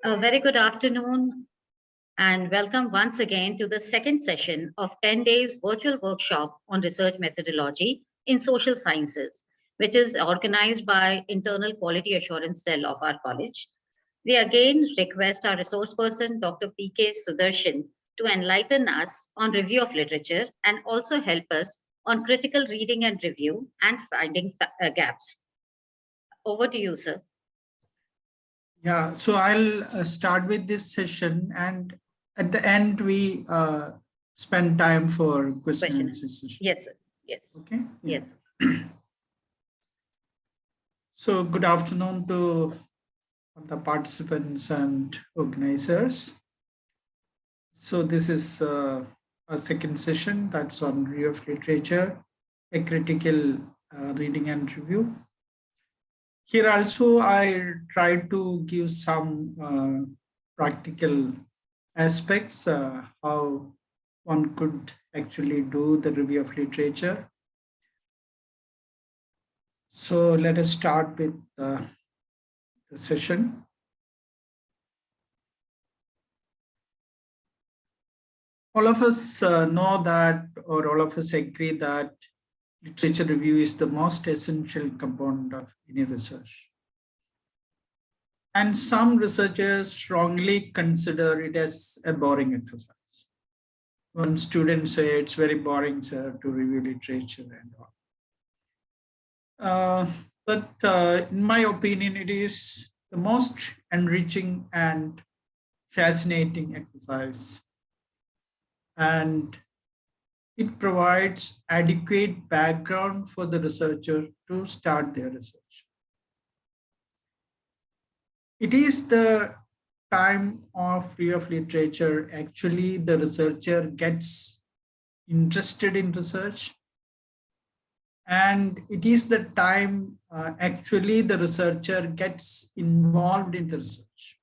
A very good afternoon and welcome once again to the second session of 10 days virtual workshop on research methodology in social sciences, which is organized by Internal Quality Assurance Cell of our college. We again request our resource person, Dr. P.K. Sudarshan, to enlighten us on review of literature and also help us on critical reading and review and finding gaps. Over to you, sir. Yeah, so I'll start with this session, and at the end we spend time for question and answer session. Yes, sir. Yes. Okay. Yeah. Yes. So good afternoon to the participants and organizers. So this is a second session that's on review of literature, a critical reading and review. Here also, I try to give some practical aspects, how one could actually do the review of literature. So let us start with the session. All of us know that, or all of us agree that literature review is the most essential component of any research. And some researchers strongly consider it as a boring exercise. When students say it's very boring, sir, to review literature and all. But in my opinion, it is the most enriching and fascinating exercise. And it provides adequate background for the researcher to start their research. It is the time of review of literature, actually the researcher gets interested in research. And it is the time actually the researcher gets involved in the research.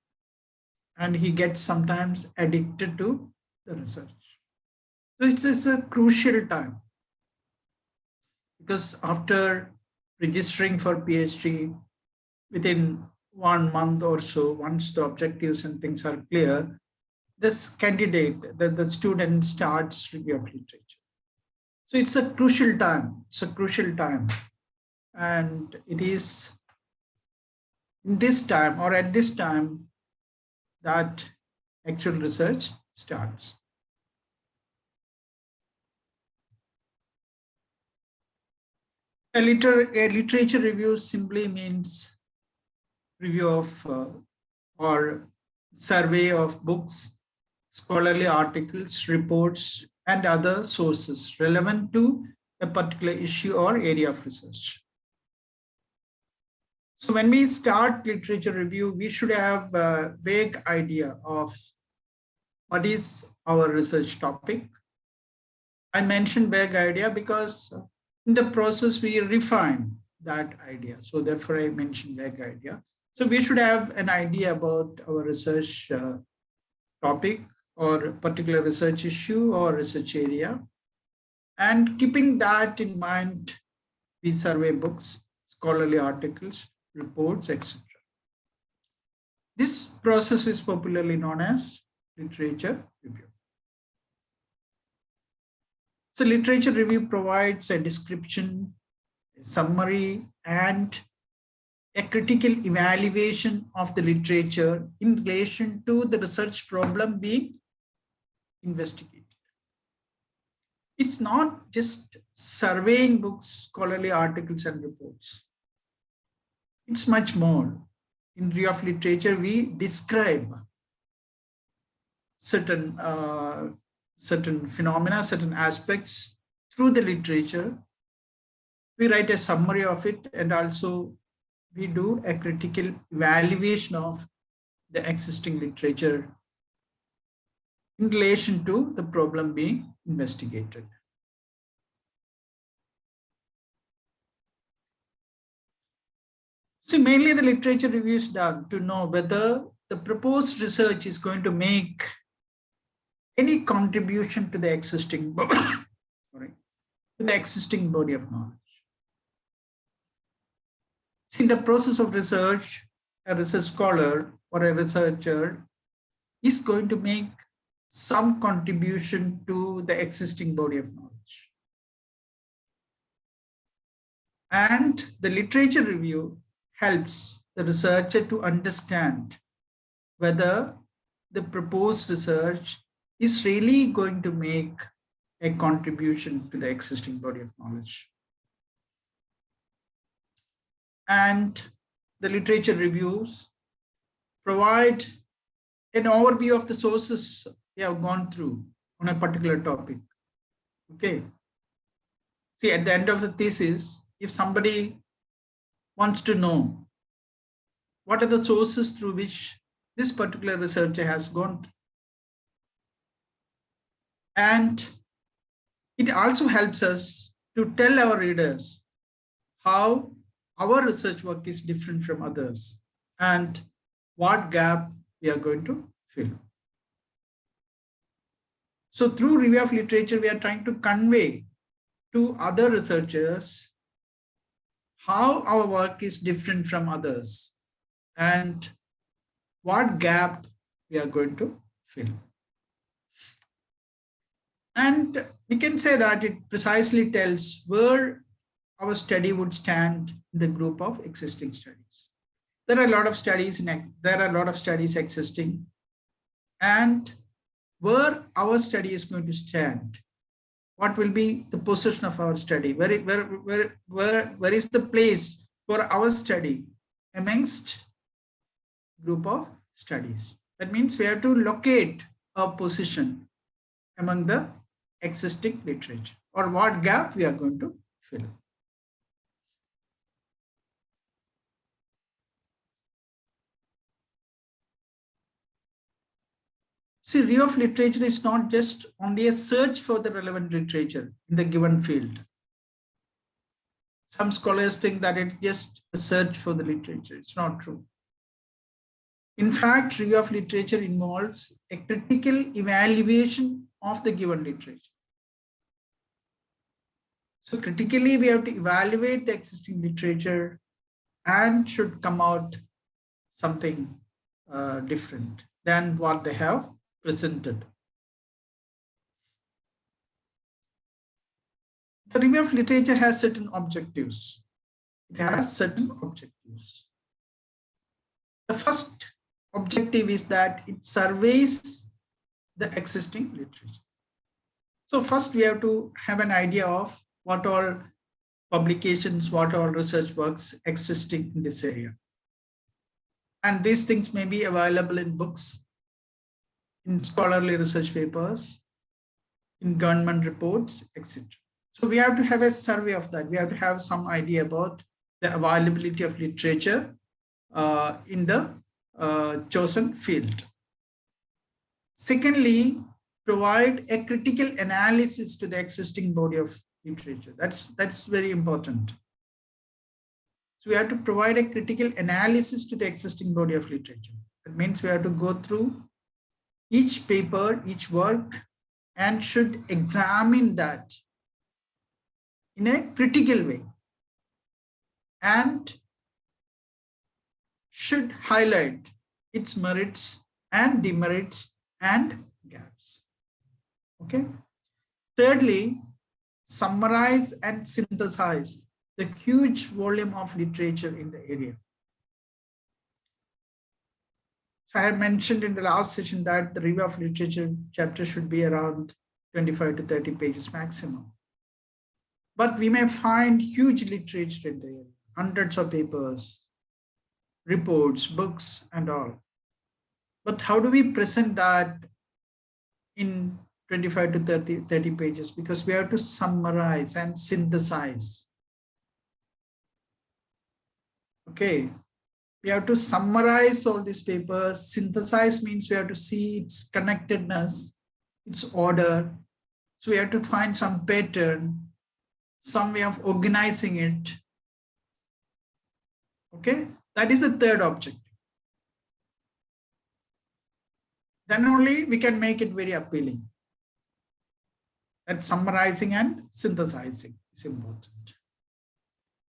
And he gets sometimes addicted to the research. So it's a crucial time, because after registering for PhD, within 1 month or so, once the objectives and things are clear, this candidate, the student starts review of literature. So it's a crucial time. It's a crucial time. And it is in this time or at this time that actual research starts. A literature review simply means review of or survey of books, scholarly articles, reports, and other sources relevant to a particular issue or area of research. So when we start literature review, we should have a vague idea of what is our research topic. I mentioned vague idea because in the process, we refine that idea. So therefore, I mentioned vague idea. So we should have an idea about our research topic or particular research issue or research area. And keeping that in mind, we survey books, scholarly articles, reports, etc. This process is popularly known as literature review. So literature review provides a description, a summary, and a critical evaluation of the literature in relation to the research problem being investigated. It's not just surveying books, scholarly articles, and reports. It's much more. In review of literature, we describe certain phenomena, certain aspects through the literature. We write a summary of it, and also we do a critical evaluation of the existing literature in relation to the problem being investigated. So mainly the literature review is done to know whether the proposed research is going to make any contribution to the existing body of knowledge. In the process of research, a research scholar for a researcher is going to make some contribution to the existing body of knowledge. And the literature review helps the researcher to understand whether the proposed research is really going to make a contribution to the existing body of knowledge. And the literature reviews provide an overview of the sources we have gone through on a particular topic. Okay. See, at the end of the thesis, if somebody wants to know what are the sources through which this particular researcher has gone through. And it also helps us to tell our readers how our research work is different from others and what gap we are going to fill. So through review of literature, we are trying to convey to other researchers how our work is different from others and what gap we are going to fill. And we can say that it precisely tells where our study would stand in the group of existing studies. There are a lot of studies existing, and where our study is going to stand, what will be the position of our study, where is the place for our study amongst group of studies. That means we have to locate our position among the existing literature, or what gap we are going to fill. See, review of literature is not just only a search for the relevant literature in the given field. Some scholars think that it's just a search for the literature. It's not true. In fact, review of literature involves a critical evaluation of the given literature. So critically, we have to evaluate the existing literature and should come out something different than what they have presented. The review of literature has certain objectives. It has certain objectives. The first objective is that it surveys the existing literature. So first we have to have an idea of what all publications, what all research works existing in this area. And these things may be available in books, in scholarly research papers, in government reports, etc. So we have to have a survey of that. We have to have some idea about the availability of literature in the chosen field. Secondly, provide a critical analysis to the existing body of literature. That's very important. So we have to provide a critical analysis to the existing body of literature. That means we have to go through each paper, each work, and should examine that in a critical way and should highlight its merits and demerits and gaps. Okay. Thirdly, summarize and synthesize the huge volume of literature in the area. So I mentioned in the last session that the review of literature chapter should be around 25 to 30 pages maximum. But we may find huge literature in the area, hundreds of papers, reports, books, and all. But how do we present that in 25 to 30 pages? Because we have to summarize and synthesize. Okay, we have to summarize all these papers. Synthesize means we have to see its connectedness, its order. So we have to find some pattern, some way of organizing it. Okay, that is the third objective. Then only we can make it very appealing. That summarizing and synthesizing is important.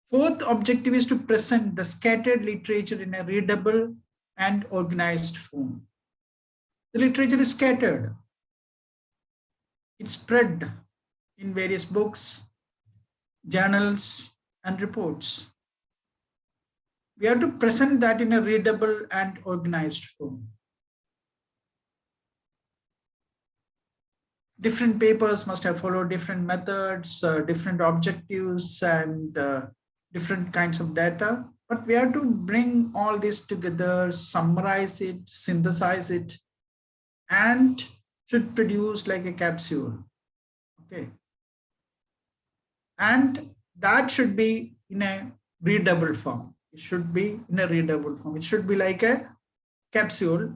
Fourth objective is to present the scattered literature in a readable and organized form. The literature is scattered. It's spread in various books, journals, and reports. We have to present that in a readable and organized form. Different papers must have followed different methods, different objectives, and different kinds of data. But we have to bring all this together, summarize it, synthesize it, and should produce like a capsule. Okay. And that should be in a readable form. It should be in a readable form. It should be like a capsule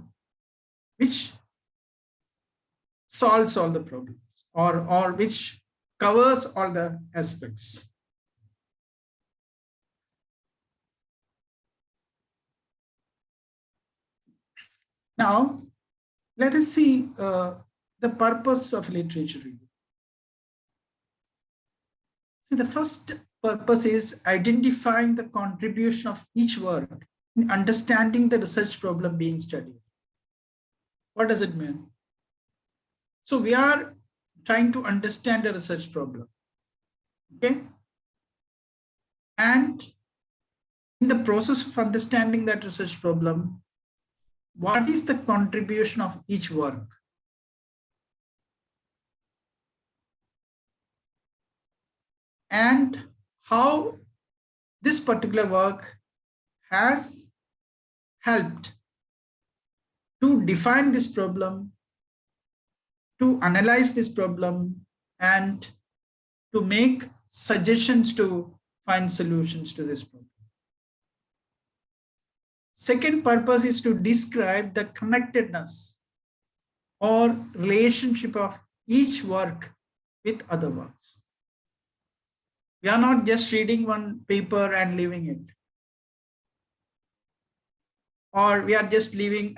which solves all the problems or which covers all the aspects. Now, let us see the purpose of literature review. See, the first purpose is identifying the contribution of each work in understanding the research problem being studied. What does it mean? So we are trying to understand a research problem. Okay. And in the process of understanding that research problem, what is the contribution of each work? And how this particular work has helped to define this problem, to analyze this problem, and to make suggestions to find solutions to this problem. Second purpose is to describe the connectedness or relationship of each work with other works. We are not just reading one paper and leaving it. Or we are just reading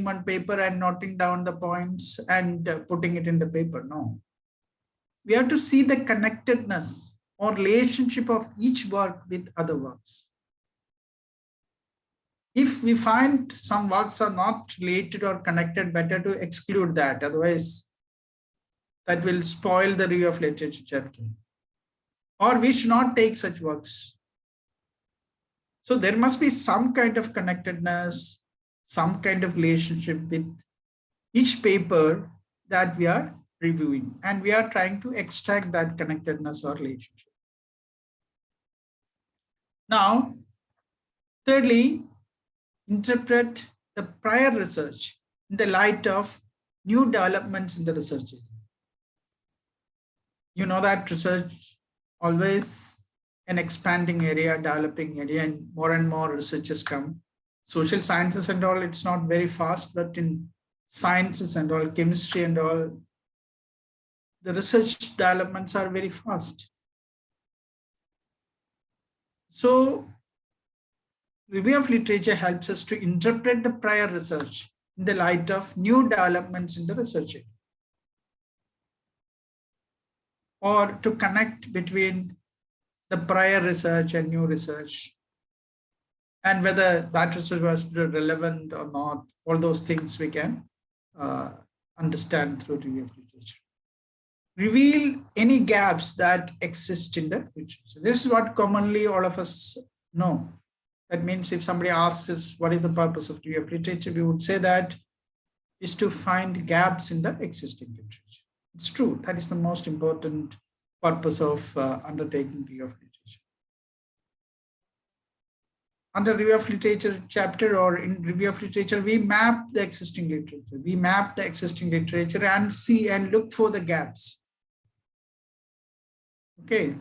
one paper and noting down the points and putting it in the paper. No. We have to see the connectedness or relationship of each work with other works. If we find some works are not related or connected, better to exclude that. Otherwise, that will spoil the review of literature chapter. Or we should not take such works. So there must be some kind of connectedness, some kind of relationship with each paper that we are reviewing. And we are trying to extract that connectedness or relationship. Now, thirdly, interpret the prior research in the light of new developments in the research area. You know that research always an expanding area, developing area, and more researchers come. Social sciences and all, it's not very fast, but in sciences and all, chemistry and all, the research developments are very fast. So, review of literature helps us to interpret the prior research in the light of new developments in the research area, or to connect between the prior research and new research, and whether that research was relevant or not. All those things we can understand through review of literature. Reveal any gaps that exist in the literature. This is what commonly all of us know. That means if somebody asks us what is the purpose of review of literature, we would say that is to find gaps in the existing literature. It's true. That is the most important purpose of undertaking review of literature. Under review of literature chapter or in review of literature, we map the existing literature. We map the existing literature and see and look for the gaps. Okay.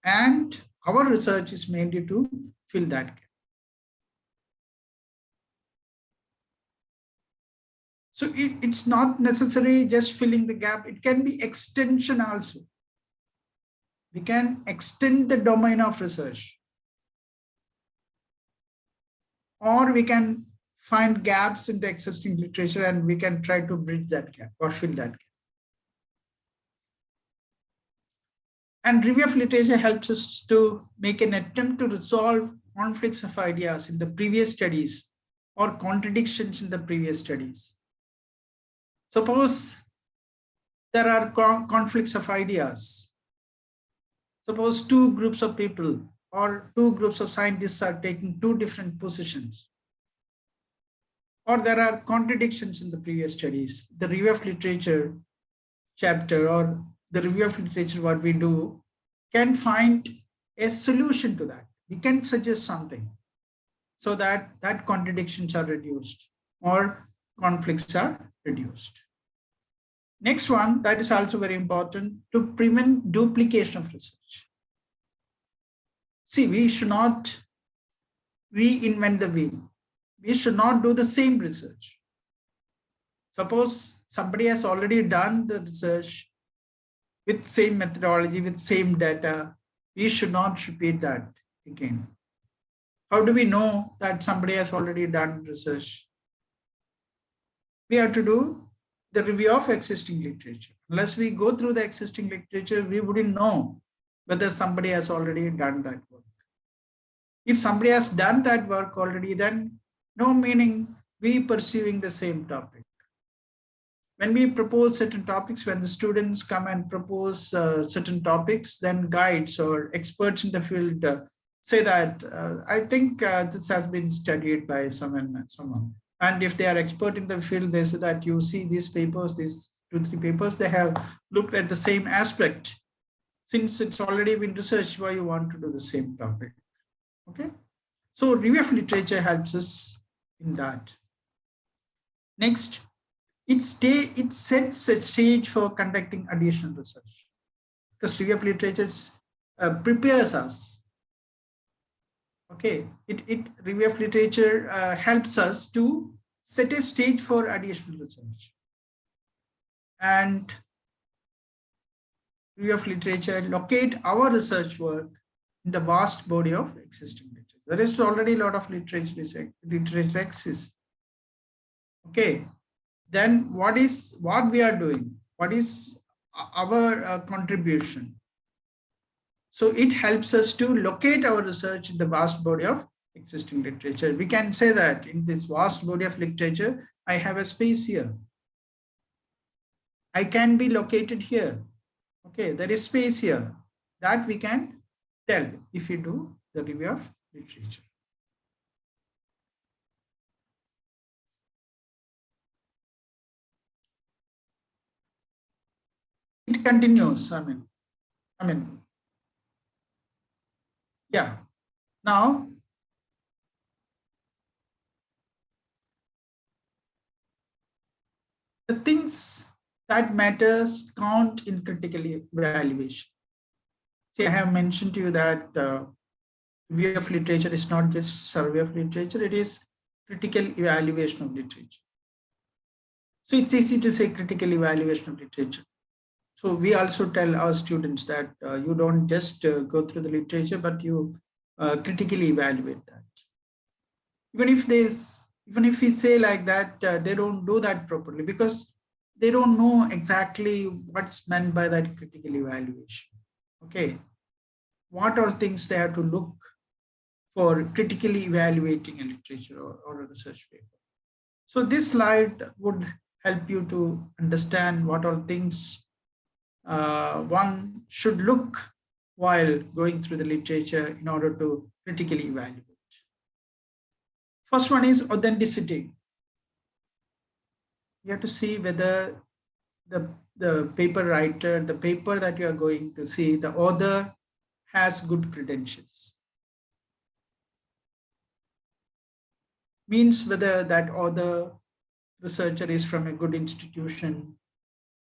And our research is mainly to fill that gap. So it's not necessary just filling the gap. It can be extension also. We can extend the domain of research. Or we can find gaps in the existing literature and we can try to bridge that gap or fill that gap. And review of literature helps us to make an attempt to resolve conflicts of ideas in the previous studies or contradictions in the previous studies. Suppose there are conflicts of ideas. Suppose two groups of people or two groups of scientists are taking two different positions, or there are contradictions in the previous studies. The review of literature chapter or the review of literature, what we do, can find a solution to that. We can suggest something so that contradictions are reduced or conflicts are reduced. Next one, that is also very important, to prevent duplication of research. See, we should not reinvent the wheel. We should not do the same research. Suppose somebody has already done the research with same methodology, with same data, we should not repeat that again. How do we know that somebody has already done research? We have to do the review of existing literature. Unless we go through the existing literature, we wouldn't know whether somebody has already done that work. If somebody has done that work already, then no meaning we pursuing the same topic. When we propose certain topics, when the students come and propose certain topics, then guides or experts in the field say that, I think this has been studied by someone. And if they are expert in the field, they say that you see these papers, these 2-3 papers, they have looked at the same aspect. Since it's already been researched, why you want to do the same topic? Okay. So review of literature helps us in that. Next, it sets a stage for conducting additional research, because review of literature prepares us. Okay, review of literature helps us to set a stage for additional research. And review of literature locate our research work in the vast body of existing literature. There is already a lot of literature exists. Okay, then what we are doing? What is our contribution? So it helps us to locate our research in the vast body of existing literature. We can say that in this vast body of literature, I have a space here. I can be located here. Okay, there is space here. That we can tell if we do the review of literature. It continues. I mean, yeah. Now, the things that matters count in critical evaluation. See, I have mentioned to you that review of literature is not just survey of literature, it is critical evaluation of literature. So it's easy to say critical evaluation of literature. So we also tell our students that you don't just go through the literature, but you critically evaluate that. Even if we say like that, they don't do that properly because they don't know exactly what's meant by that critical evaluation. Okay, what are things they have to look for critically evaluating a literature or a research paper? So this slide would help you to understand what all things one should look while going through the literature in order to critically evaluate. First one is authenticity. You have to see whether the paper writer, the paper that you are going to see, the author has good credentials. Means whether that author, researcher is from a good institution,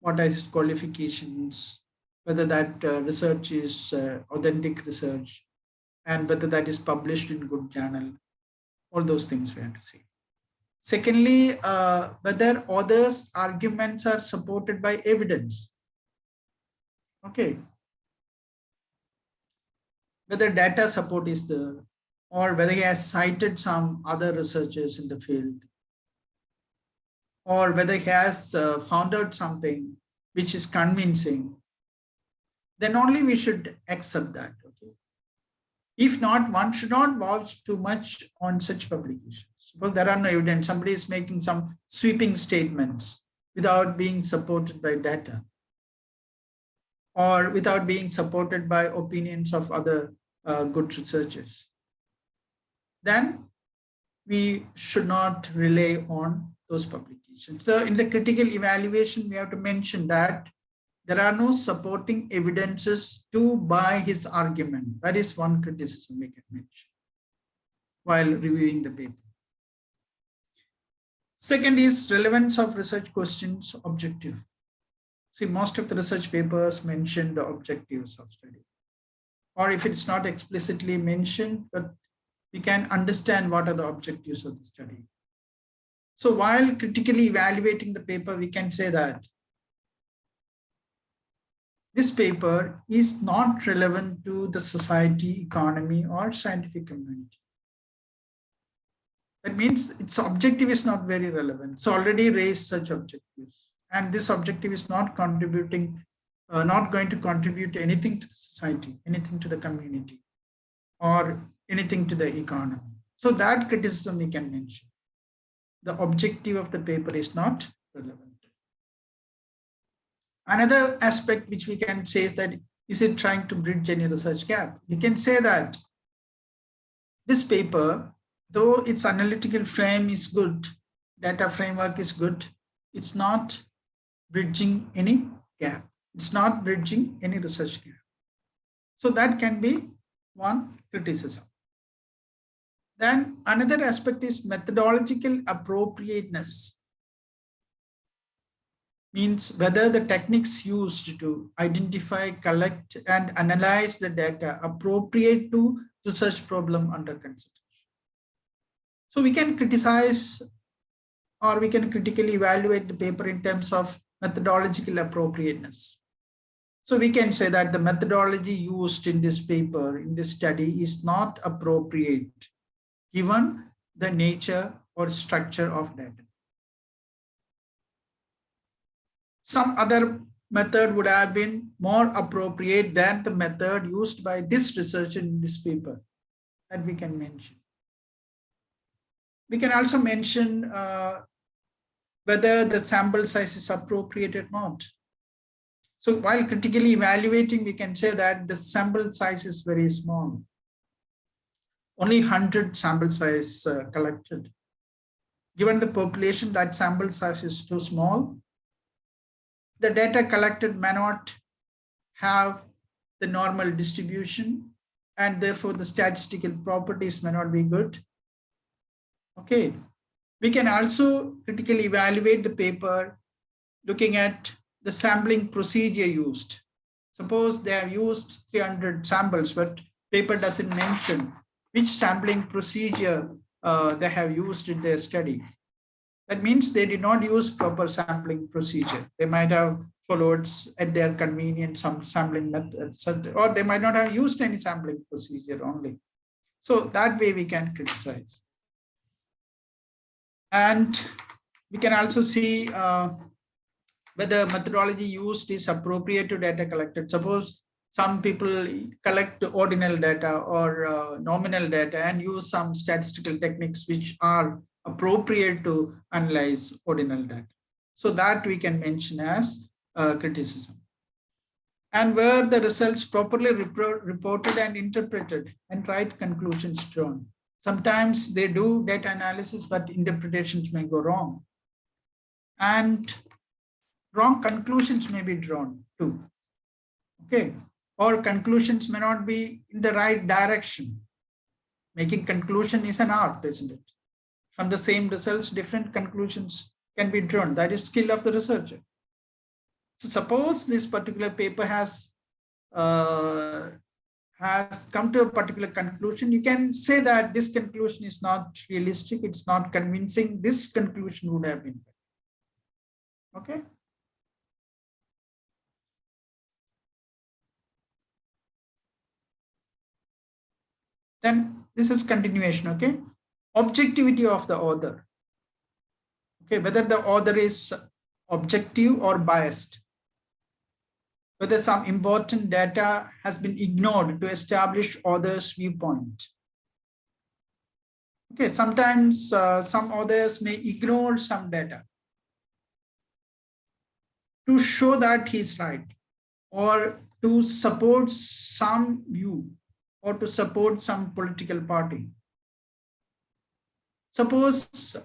what are his qualifications, whether that research is authentic research, and whether that is published in good journal. All those things we have to see. Secondly, whether author's arguments are supported by evidence. Okay. Whether data support is there, or whether he has cited some other researchers in the field, or whether he has found out something which is convincing, then only we should accept that. Okay. If not, one should not vouch too much on such publications. Suppose there are no evidence, somebody is making some sweeping statements without being supported by data or without being supported by opinions of other good researchers. Then we should not rely on those publications. So in the critical evaluation, we have to mention that there are no supporting evidences to buy his argument. That is one criticism we can mention while reviewing the paper. Second is relevance of research questions objective. See, most of the research papers mention the objectives of study. Or if it's not explicitly mentioned, but we can understand what are the objectives of the study. So while critically evaluating the paper, we can say that this paper is not relevant to the society, economy, or scientific community. That means its objective is not very relevant. So already raised such objectives. And this objective is not contributing, not going to contribute anything to the society, anything to the community, or anything to the economy. So that criticism we can mention. The objective of the paper is not relevant. Another aspect which we can say is that, is it trying to bridge any research gap? We can say that this paper, though its analytical frame is good, data framework is good, it's not bridging any gap. It's not bridging any research gap. So that can be one criticism. Then another aspect is methodological appropriateness. Means whether the techniques used to identify, collect, and analyze the data appropriate to research problem under consideration. So we can criticize or we can critically evaluate the paper in terms of methodological appropriateness. So we can say that the methodology used in this paper, in this study, is not appropriate given the nature or structure of data. Some other method would have been more appropriate than the method used by this researcher in this paper that we can mention. We can also mention whether the sample size is appropriate or not. So while critically evaluating, we can say that the sample size is very small. Only 100 sample size collected. Given the population, that sample size is too small. The data collected may not have the normal distribution, and therefore the statistical properties may not be good. Okay. We can also critically evaluate the paper looking at the sampling procedure used. Suppose they have used 300 samples, but paper doesn't mention which sampling procedure they have used in their study. That means they did not use proper sampling procedure. They might have followed at their convenience some sampling methods, or they might not have used any sampling procedure only. So that way we can criticize. And we can also see whether methodology used is appropriate to data collected. Suppose some people collect ordinal data or nominal data and use some statistical techniques which are appropriate to analyze ordinal data. So that we can mention as criticism. And where the results properly reported and interpreted and right conclusions drawn. Sometimes they do data analysis, but interpretations may go wrong. And wrong conclusions may be drawn too. Okay. Or conclusions may not be in the right direction. Making conclusion is an art, isn't it? From the same results, different conclusions can be drawn. That is skill of the researcher. So suppose this particular paper has come to a particular conclusion, you can say that this conclusion is not realistic, it's not convincing, this conclusion would have been better. Okay. Then this is continuation, okay? Objectivity of the author. Okay, whether the author is objective or biased. Whether some important data has been ignored to establish author's viewpoint. Okay, sometimes some authors may ignore some data to show that he's right, or to support some view, or to support some political party. Suppose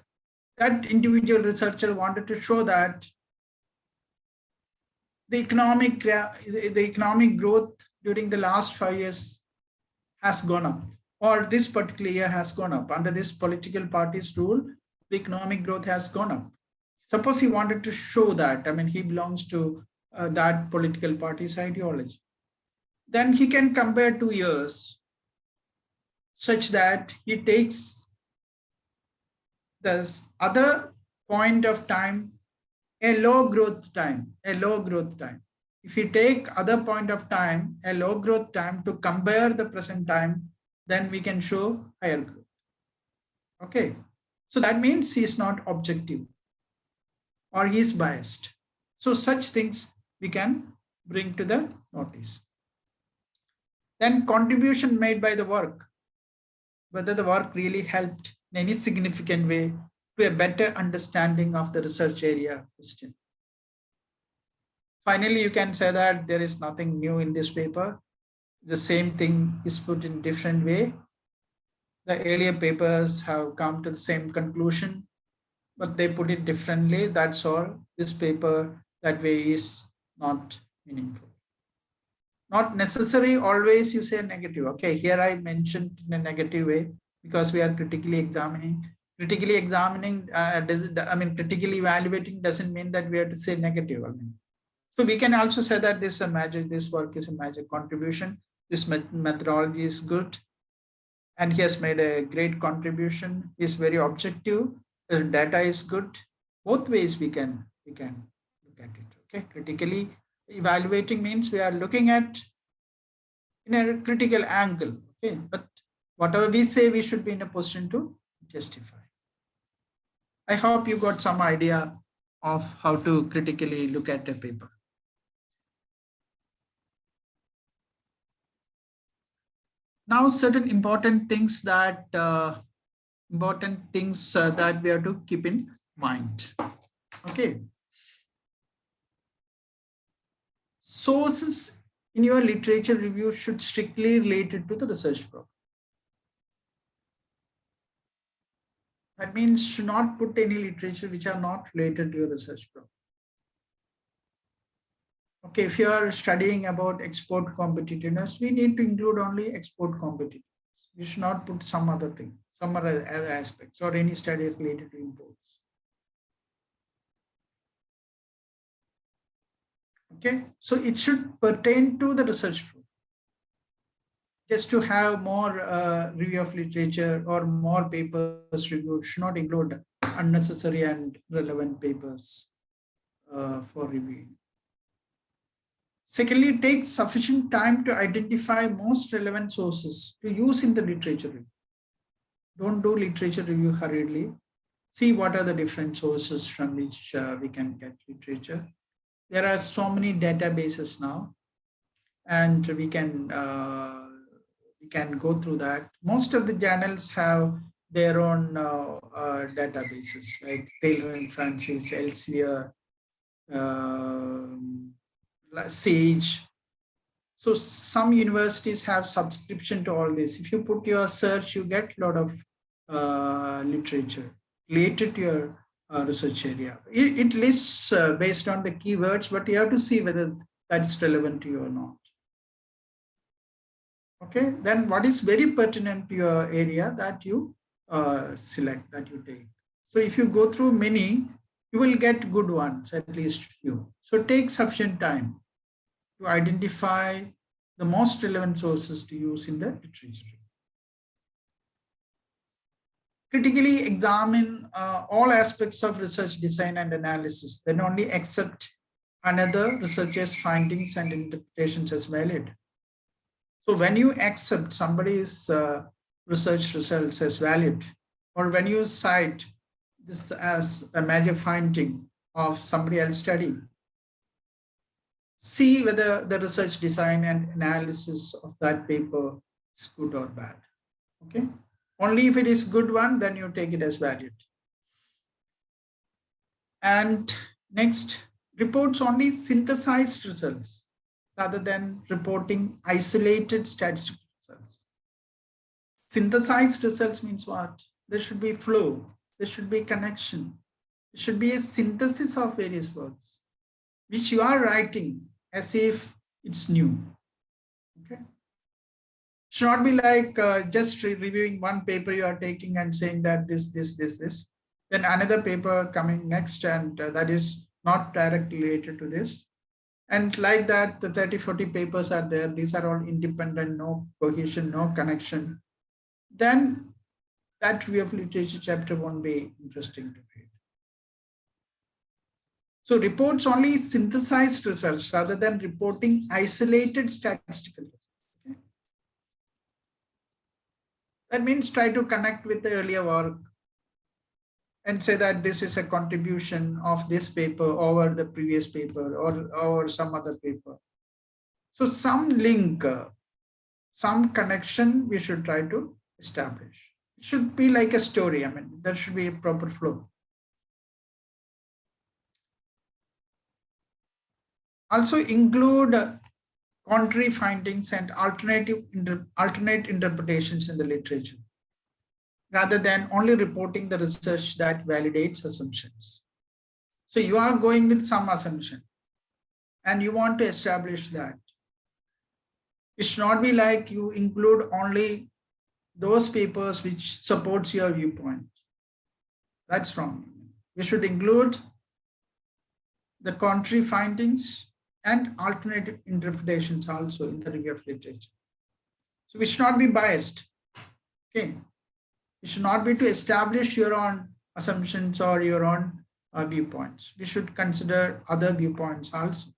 that individual researcher wanted to show that the economic growth during the last 5 years has gone up, or this particular year has gone up. Under this political party's rule, the economic growth has gone up. Suppose he wanted to show that, I mean, he belongs to that political party's ideology. Then he can compare 2 years such that he takes this other point of time, a low growth time. If you take other point of time, a low growth time, to compare the present time, then we can show higher growth. Okay, so that means he is not objective, or he is biased. So such things we can bring to the notice. Then contribution made by the work, whether the work really helped in any significant way to a better understanding of the research area question. Finally, you can say that there is nothing new in this paper. The same thing is put in different way. The earlier papers have come to the same conclusion, but they put it differently. That's all. This paper that way is not meaningful. Not necessary always you say negative. Okay, here I mentioned in a negative way because we are critically examining. Critically evaluating doesn't mean that we have to say negative. So we can also say that this work is a major contribution. This methodology is good, and he has made a great contribution. He is very objective. The data is good. Both ways we can look at it. Okay, critically evaluating means we are looking at in a critical angle. Okay, but whatever we say, we should be in a position to justify. I hope you got some idea of how to critically look at a paper. Now, certain important things that we have to keep in mind. Okay. Sources in your literature review should strictly related to the research problem. That means should not put any literature which are not related to your research problem. Okay, if you are studying about export competitiveness, we need to include only export competitiveness. You should not put some other thing, some other aspects, or any studies related to imports. Okay, so it should pertain to the research problem. Just to have more review of literature or more papers reviewed should not include unnecessary and relevant papers for reviewing. Secondly, take sufficient time to identify most relevant sources to use in the literature review. Don't do literature review hurriedly. See what are the different sources from which we can get literature. There are so many databases now, and we can go through that. Most of the journals have their own databases, like Taylor and Francis, Elsevier, Sage. So some universities have subscription to all this. If you put your search, you get a lot of literature related to your research area. It lists based on the keywords, but you have to see whether that's relevant to you or not. Okay, then what is very pertinent to your area that you select, that you take. So if you go through many, you will get good ones, at least few. So take sufficient time to identify the most relevant sources to use in the literature. Critically examine all aspects of research design and analysis, then only accept another researcher's findings and interpretations as valid. So when you accept somebody's research results as valid, or when you cite this as a major finding of somebody else's study, see whether the research design and analysis of that paper is good or bad. Okay. Only if it is good one, then you take it as valid. And next, reports only synthesized results rather than reporting isolated statistical results. Synthesized results means what? There should be flow, there should be connection. It should be a synthesis of various words, which you are writing as if it's new. Okay. Should not be like just reviewing one paper you are taking and saying that this, then another paper coming next, and that is not directly related to this. And like that, the 30, 40 papers are there. These are all independent, no cohesion, no connection. Then that review of literature chapter won't be interesting to read. So reports only synthesized results rather than reporting isolated statistical results. Okay? That means try to connect with the earlier work and say that this is a contribution of this paper over the previous paper or some other paper. So some link, some connection we should try to establish. It should be like a story. I mean, there should be a proper flow. Also include contrary findings and alternate interpretations in the literature, rather than only reporting the research that validates assumptions. So you are going with some assumption and you want to establish that. It should not be like you include only those papers which supports your viewpoint. That's wrong. We should include the contrary findings and alternative interpretations also in the review of literature. So we should not be biased. Okay. It should not be to establish your own assumptions or your own viewpoints. We should consider other viewpoints also.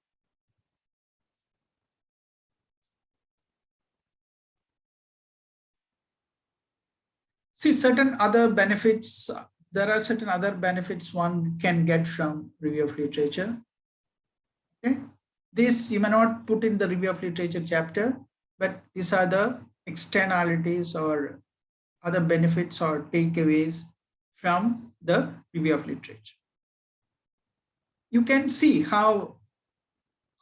See, certain other benefits, there are certain other benefits one can get from review of literature. Okay. This you may not put in the review of literature chapter, but these are the externalities or other benefits or takeaways from the review of literature. You can see how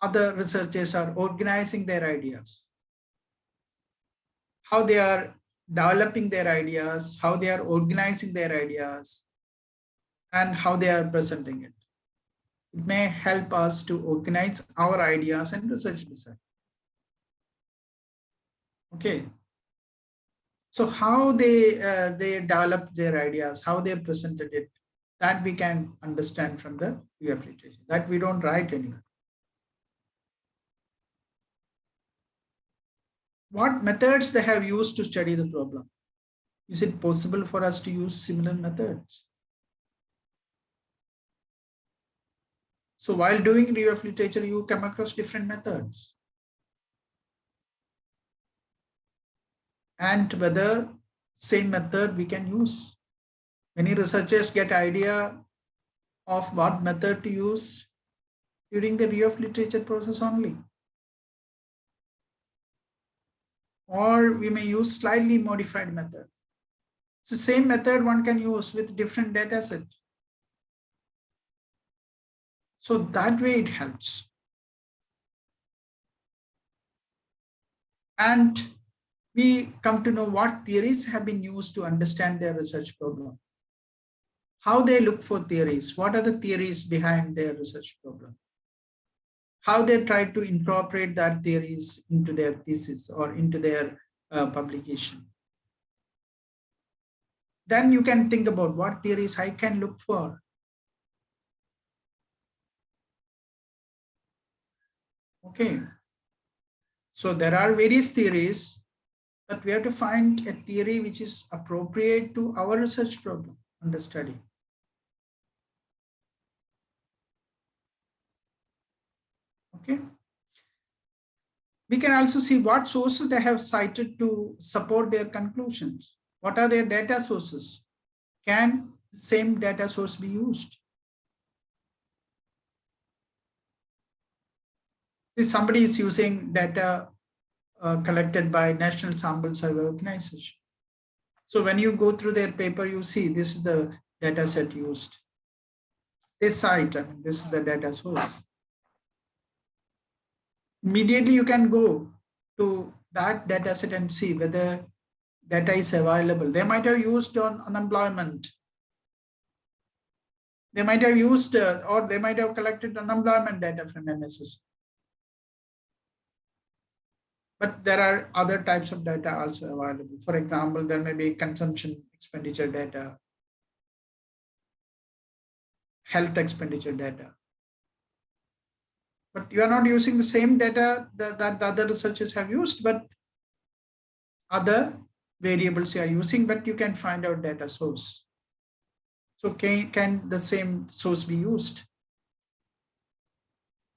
other researchers are organizing their ideas, how they are developing their ideas, how they are organizing their ideas, and how they are presenting it. It may help us to organize our ideas and research design. Okay. So how they developed their ideas, how they presented it, that we can understand from the review of literature. That we don't write anywhere. What methods they have used to study the problem? Is it possible for us to use similar methods? So while doing review of literature, you come across different methods. And whether same method we can use. Many researchers get idea of what method to use during the review of literature process only. Or we may use slightly modified method. It's the same method one can use with different data set. So that way it helps. And we come to know what theories have been used to understand their research problem. How they look for theories, what are the theories behind their research problem? How they try to incorporate that theories into their thesis or into their publication. Then you can think about what theories I can look for. Okay. So there are various theories, but we have to find a theory which is appropriate to our research problem under study. Okay. We can also see what sources they have cited to support their conclusions. What are their data sources? Can the same data source be used? If somebody is using data collected by National Sample Survey Organization, So when you go through their paper, you see this is the data set used. They cite, I mean, this is the data source. Immediately you can go to that data set and see whether data is available. They might have used on unemployment. They might have used or they might have collected unemployment data from MSS. But there are other types of data also available. For example, there may be consumption expenditure data, health expenditure data. But you are not using the same data that the other researchers have used, but other variables you are using, but you can find out data source. So can the same source be used?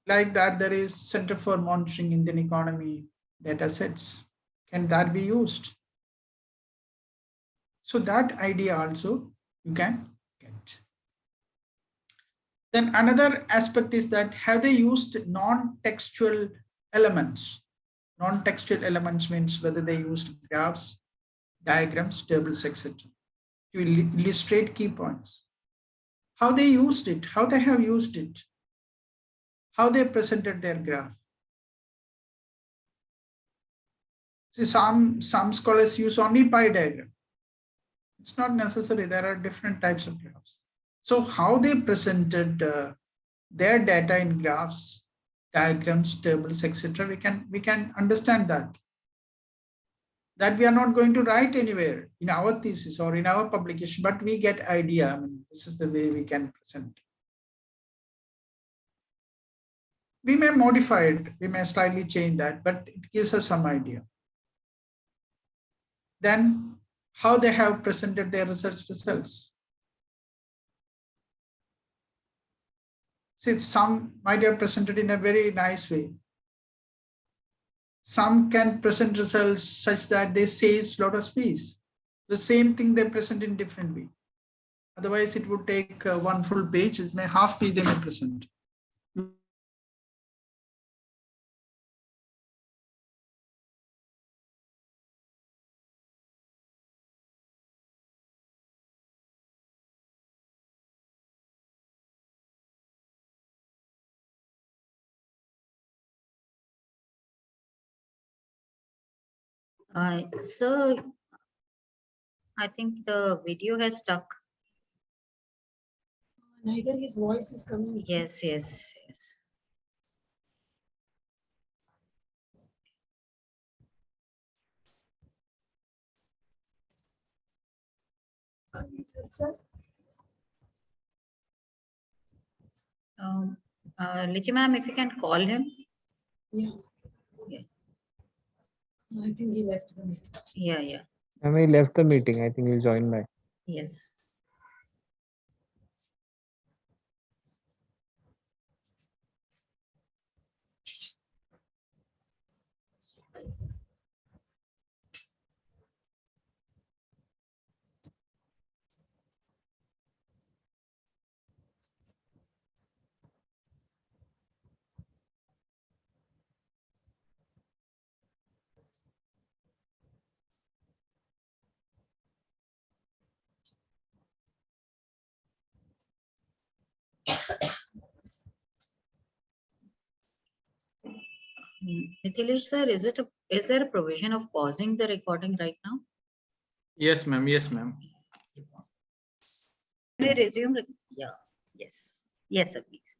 Like that, there is Center for Monitoring Indian Economy data sets. Can that be used? So that idea also you can get. Then another aspect is that have they used non-textual elements? Non-textual elements means whether they used graphs, diagrams, tables, etc. to illustrate key points. How they used it, how they have used it, how they presented their graph. See, some scholars use only pie diagram. It's not necessary. There are different types of graphs. So how they presented their data in graphs, diagrams, tables, etc. We can understand that. That we are not going to write anywhere in our thesis or in our publication, but we get idea. I mean, this is the way we can present. We may modify it, we may slightly change that, but it gives us some idea. Then how they have presented their research results. See, some might have presented in a very nice way. Some can present results such that they save a lot of space. The same thing they present in different way. Otherwise, it would take one full page. It may half page they may present. So I think the video has stuck. Neither his voice is coming. Yes. Lichi ma'am, if you can call him. Yeah. Yeah. I think he left the meeting. Yeah. And he left the meeting. I think he'll join back. Yes. Mithilesh sir, is there a provision of pausing the recording right now? Yes, ma'am. Yes, ma'am. May I resume? Yeah. Yes, sir, please.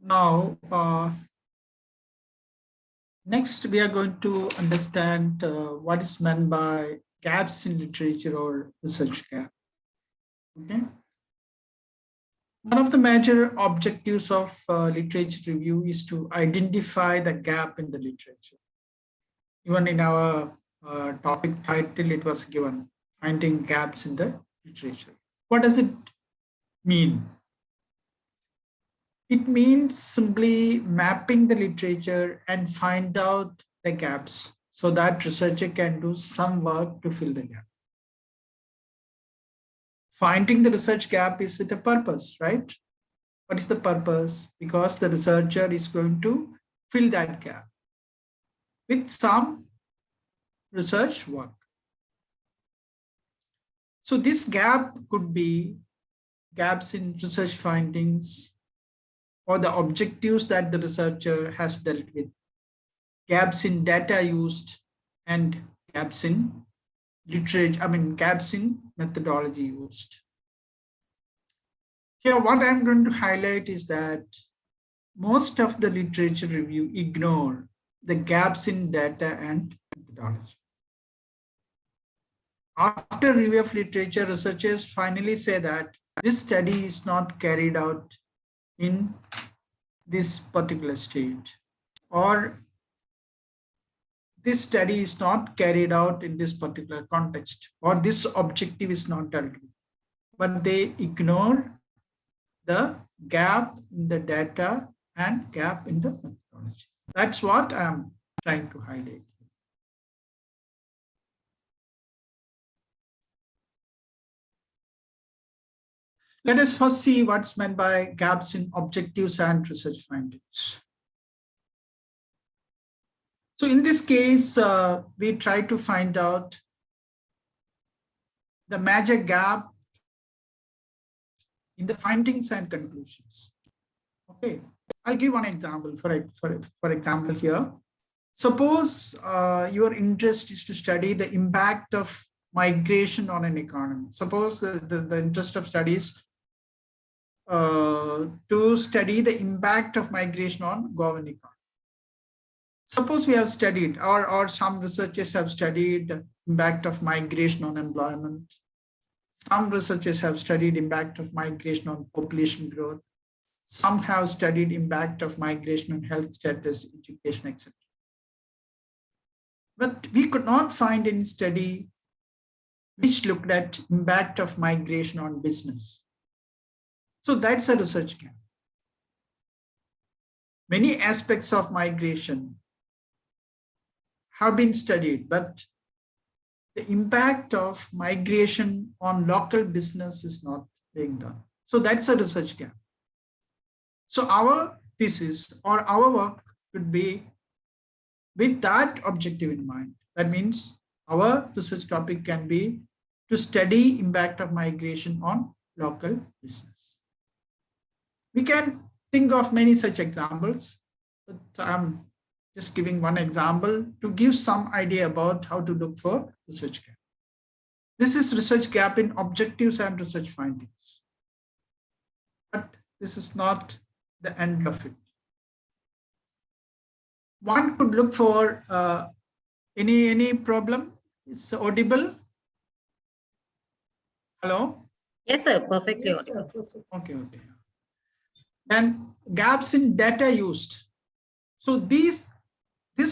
Now, next we are going to understand what is meant by gaps in literature or research gap. Okay. One of the major objectives of literature review is to identify the gap in the literature. Even in our topic title, it was given, finding gaps in the literature. What does it mean? It means simply mapping the literature and find out the gaps so that researcher can do some work to fill the gap. Finding the research gap is with a purpose, right? What is the purpose? Because the researcher is going to fill that gap with some research work. So this gap could be gaps in research findings or the objectives that the researcher has dealt with, gaps in data used, and gaps in literature, gaps in methodology used. Here, what I'm going to highlight is that most of the literature review ignore the gaps in data and methodology. After review of literature, researchers finally say that this study is not carried out in this particular state, or this study is not carried out in this particular context, or this objective is not dealt with. But they ignore the gap in the data and gap in the methodology. That's what I'm trying to highlight. Let us first see what's meant by gaps in objectives and research findings. So in this case, we try to find out the major gap in the findings and conclusions. Okay, I'll give one example. For example here, suppose your interest is to study the impact of migration on an economy. Suppose the interest of studies to study the impact of migration on government economy. Suppose we have studied, or some researchers have studied the impact of migration on employment. Some researchers have studied impact of migration on population growth. Some have studied impact of migration on health status, education, etc. But we could not find any study which looked at impact of migration on business. So that's a research gap. Many aspects of migration have been studied, but the impact of migration on local business is not being done. So that's a research gap. So our thesis or our work could be with that objective in mind. That means our research topic can be to study impact of migration on local business. We can think of many such examples, but I'm just giving one example to give some idea about how to look for research gap. This is research gap in objectives and research findings. But this is not the end of it. One could look for any problem. It's audible. Hello? Yes, sir. Perfectly Yes, audible. sir, perfect. Okay. And gaps in data used. So this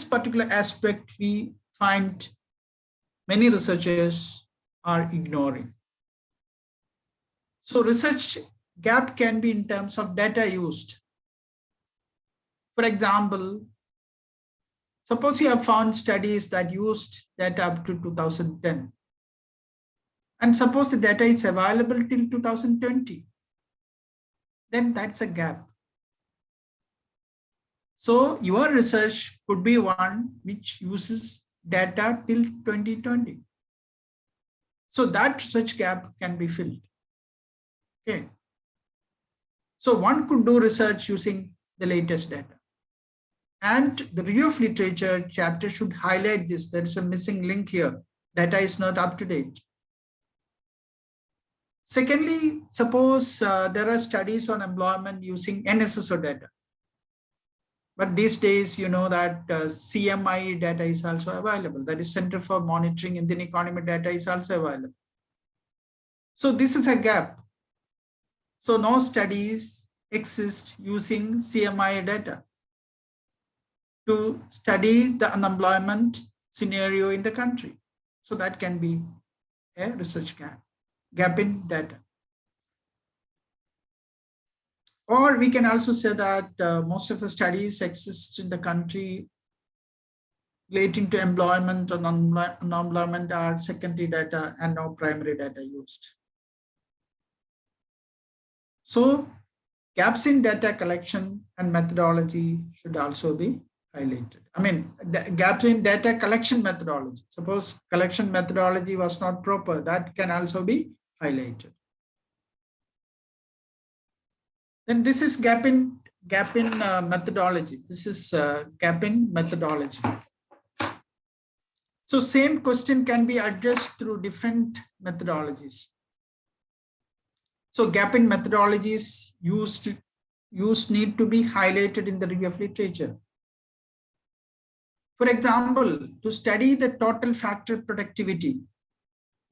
particular aspect we find many researchers are ignoring. So research gap can be in terms of data used. For example, suppose you have found studies that used data up to 2010. And suppose the data is available till 2020. Then that's a gap. So your research could be one which uses data till 2020. So that research gap can be filled. Okay. So one could do research using the latest data. And the review of literature chapter should highlight this. There is a missing link here. Data is not up to date. Secondly, suppose there are studies on employment using NSSO data. But these days, you know that CMI data is also available. That is Center for Monitoring Indian Economy data is also available. So this is a gap. So no studies exist using CMI data to study the unemployment scenario in the country. So that can be a research gap in data. Or we can also say that most of the studies exist in the country relating to employment or unemployment are secondary data and no primary data used. So Gaps in data collection and methodology should also be highlighted. I mean, gaps in data collection methodology. Suppose collection methodology was not proper, that can also be highlighted. Then this is gap in methodology. This is gap in methodology. So same question can be addressed through different methodologies. So gap in methodologies used need to be highlighted in the review of literature. For example, to study the total factor productivity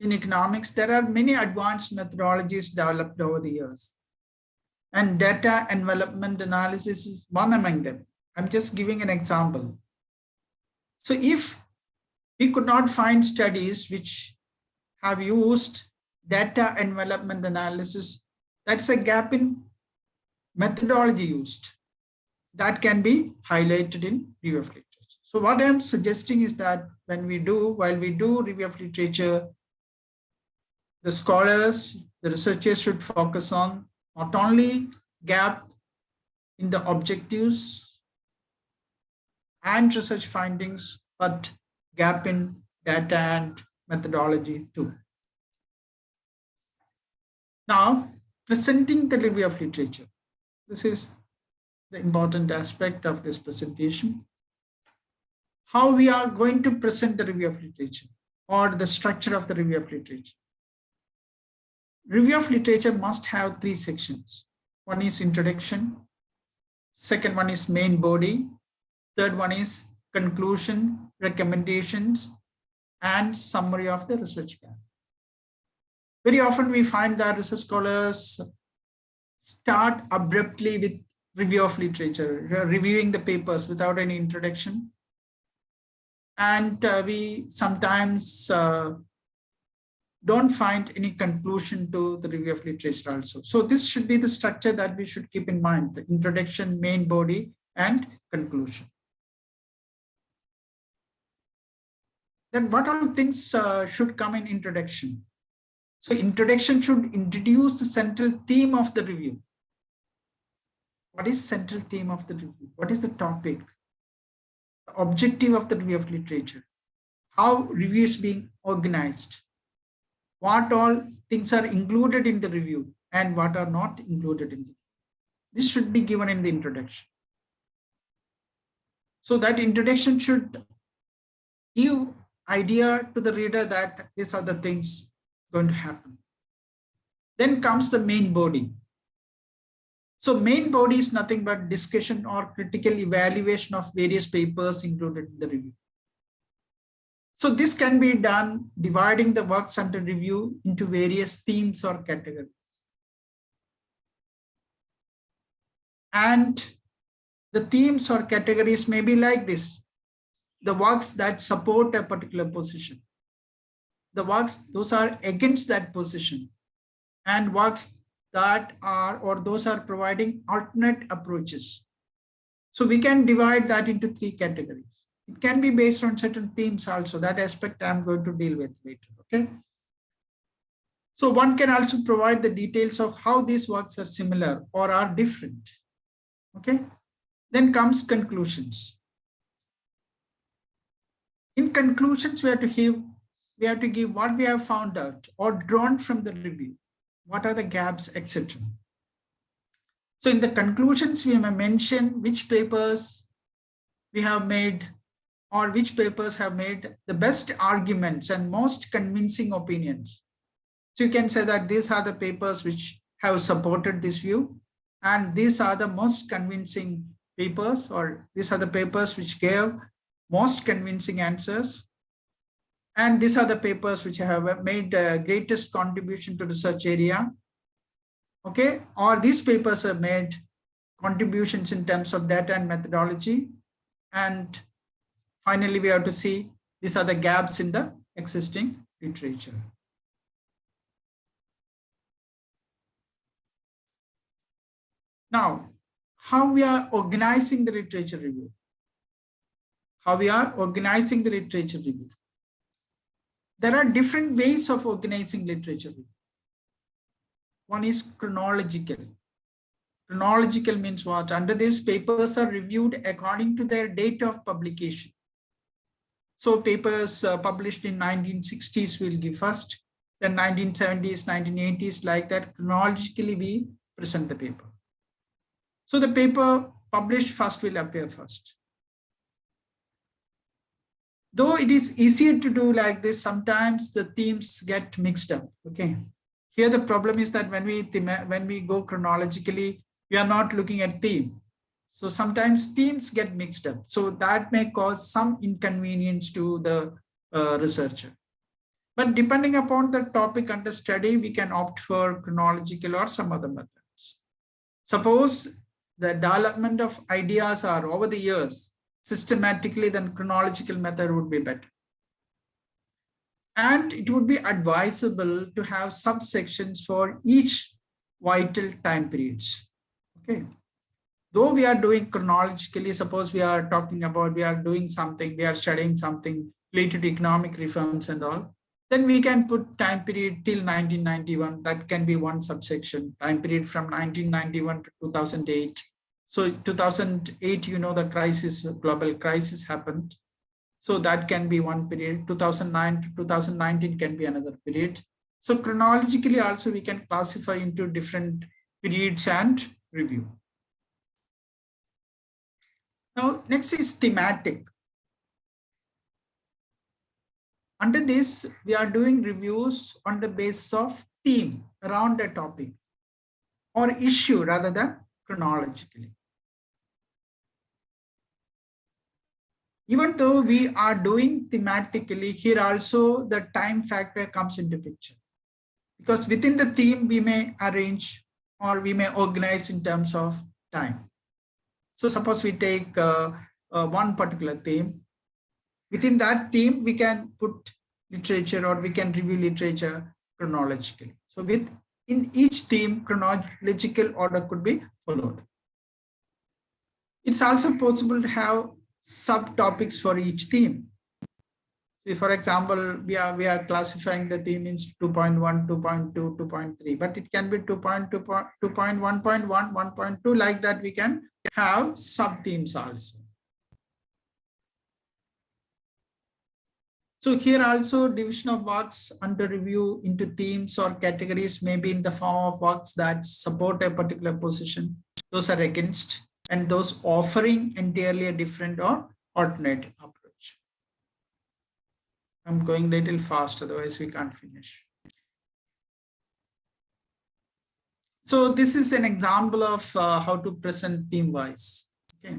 in economics, there are many advanced methodologies developed over the years. And data envelopment analysis is one among them. I'm just giving an example. So if we could not find studies which have used data envelopment analysis, that's a gap in methodology used. That can be highlighted in review of literature. So what I'm suggesting is that while we do review of literature, the scholars, the researchers should focus on not only gap in the objectives and research findings, but gap in data and methodology too. Now, presenting the review of literature. This is the important aspect of this presentation. How we are going to present the review of literature or the structure of the review of literature. Review of literature must have 3 sections. One is introduction. Second one is main body. Third one is conclusion, recommendations, and summary of the research plan. Very often we find that research scholars start abruptly with review of literature, reviewing the papers without any introduction. And we sometimes don't find any conclusion to the review of literature also. So this should be the structure that we should keep in mind: the introduction, main body, and conclusion. Then what all things should come in introduction? So introduction should introduce the central theme of the review. What is central theme of the review? What is the topic? The objective of the review of literature? How review is being organized? What all things are included in the review and what are not included in the review? This should be given in the introduction. So that introduction should give idea to the reader that these are the things going to happen. Then comes the main body. So main body is nothing but discussion or critical evaluation of various papers included in the review. So this can be done dividing the works under review into various themes or categories. And the themes or categories may be like this: the works that support a particular position, the works those are against that position, and works that are or those are providing alternate approaches. So we can divide that into 3 categories. It can be based on certain themes also. That aspect I'm going to deal with later. Okay. So one can also provide the details of how these works are similar or are different. Okay. Then comes conclusions. In conclusions, we have to give what we have found out or drawn from the review. What are the gaps, etc. So in the conclusions, we may mention which papers we have made or which papers have made the best arguments and most convincing opinions. So you can say that these are the papers which have supported this view, and these are the most convincing papers, or these are the papers which gave most convincing answers. And these are the papers which have made the greatest contribution to research area. Okay, or these papers have made contributions in terms of data and methodology. And finally, we have to see these are the gaps in the existing literature. Now, how we are organizing the literature review? How we are organizing the literature review? There are different ways of organizing literature review. One is chronological. Chronological means what? Under this, papers are reviewed according to their date of publication. So papers published in 1960s will give first, then 1970s, 1980s, like that. Chronologically, we present the paper. So the paper published first will appear first. Though it is easier to do like this, sometimes the themes get mixed up. Okay. Here the problem is that when we go chronologically, we are not looking at theme. So sometimes themes get mixed up. So that may cause some inconvenience to the researcher. But depending upon the topic under study, we can opt for chronological or some other methods. Suppose the development of ideas are over the years, systematically, then chronological method would be better. And it would be advisable to have subsections for each vital time periods. Okay. Though we are doing chronologically, suppose we are talking about, we are doing something, we are studying something related to economic reforms and all, then we can put time period till 1991. That can be one subsection. Time period from 1991 to 2008. So 2008, you know, the crisis, global crisis happened. So that can be one period. 2009 to 2019 can be another period. So chronologically also we can classify into different periods and review. Now, next is thematic. Under this, we are doing reviews on the basis of theme around a topic or issue rather than chronologically. Even though we are doing thematically, here also the time factor comes into picture. Because within the theme, we may arrange or we may organize in terms of time. So suppose we take one particular theme. Within that theme, we can put literature or we can review literature chronologically. So in each theme, chronological order could be followed. It's also possible to have subtopics for each theme. See, for example, we are classifying the theme in 2.1, 2.2, 2.3, but it can be 2.2, 2.1.1, 1.2, like that we can have sub-themes also. So here also division of works under review into themes or categories may be in the form of works that support a particular position. Those are against, and those offering entirely a different or alternate approach. I'm going a little fast, otherwise we can't finish. So this is an example of how to present theme-wise. Okay.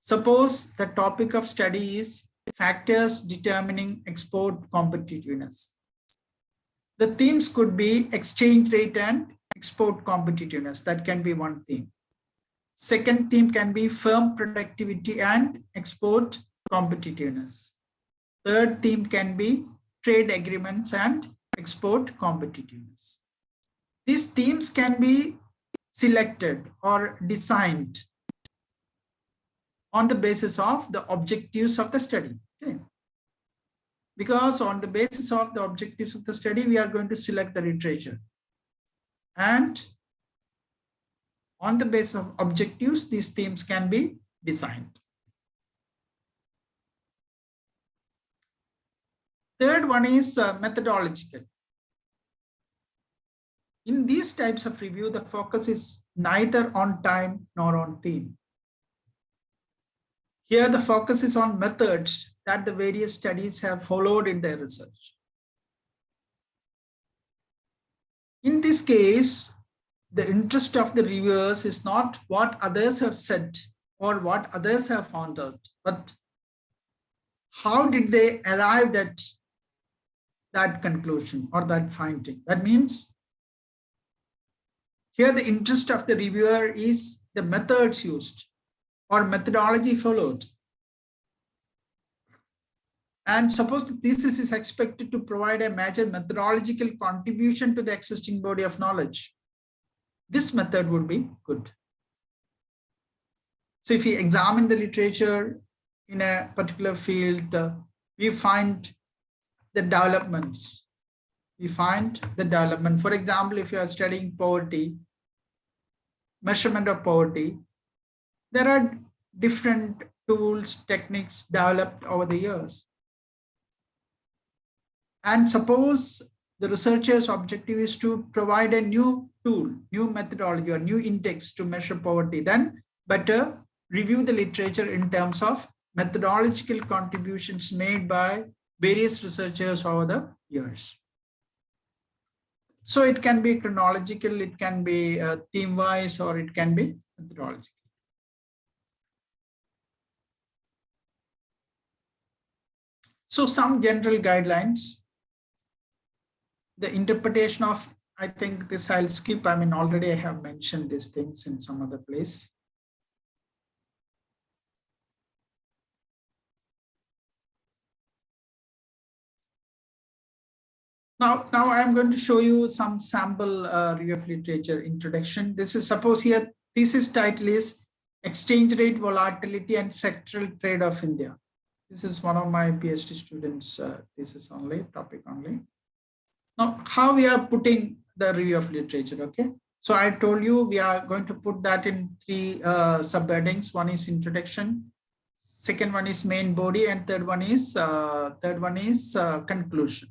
Suppose the topic of study is factors determining export competitiveness. The themes could be exchange rate and export competitiveness. That can be one theme. Second theme can be firm productivity and export competitiveness. Third theme can be trade agreements and export competitiveness. These themes can be selected or designed on the basis of the objectives of the study. Okay. Because on the basis of the objectives of the study, we are going to select the literature. And on the basis of objectives, these themes can be designed. Third one is methodological. In these types of review, the focus is neither on time nor on theme. Here, the focus is on methods that the various studies have followed in their research. In this case, the interest of the reviewers is not what others have said or what others have found out, but how did they arrive at that conclusion or that finding. That means here the interest of the reviewer is the methods used or methodology followed. And suppose the thesis is expected to provide a major methodological contribution to the existing body of knowledge. This method would be good. So if we examine the literature in a particular field, we find the developments. We find the development. For example, if you are studying poverty, measurement of poverty, there are different tools, techniques developed over the years. And suppose the researcher's objective is to provide a new tool, new methodology, or new index to measure poverty, then better review the literature in terms of methodological contributions made by various researchers over the years. So it can be chronological, it can be theme-wise, or it can be methodological. So some general guidelines. The interpretation of, I think this I'll skip. I mean, already I have mentioned these things in some other place. Now I'm going to show you some sample review of literature introduction. This is, suppose here, thesis title is Exchange Rate Volatility and Sectoral Trade of India. This is one of my PhD students' thesis only, topic only. Now, how we are putting the review of literature, okay? So I told you we are going to put that in three subheadings. One is introduction, second one is main body, and third one is conclusion.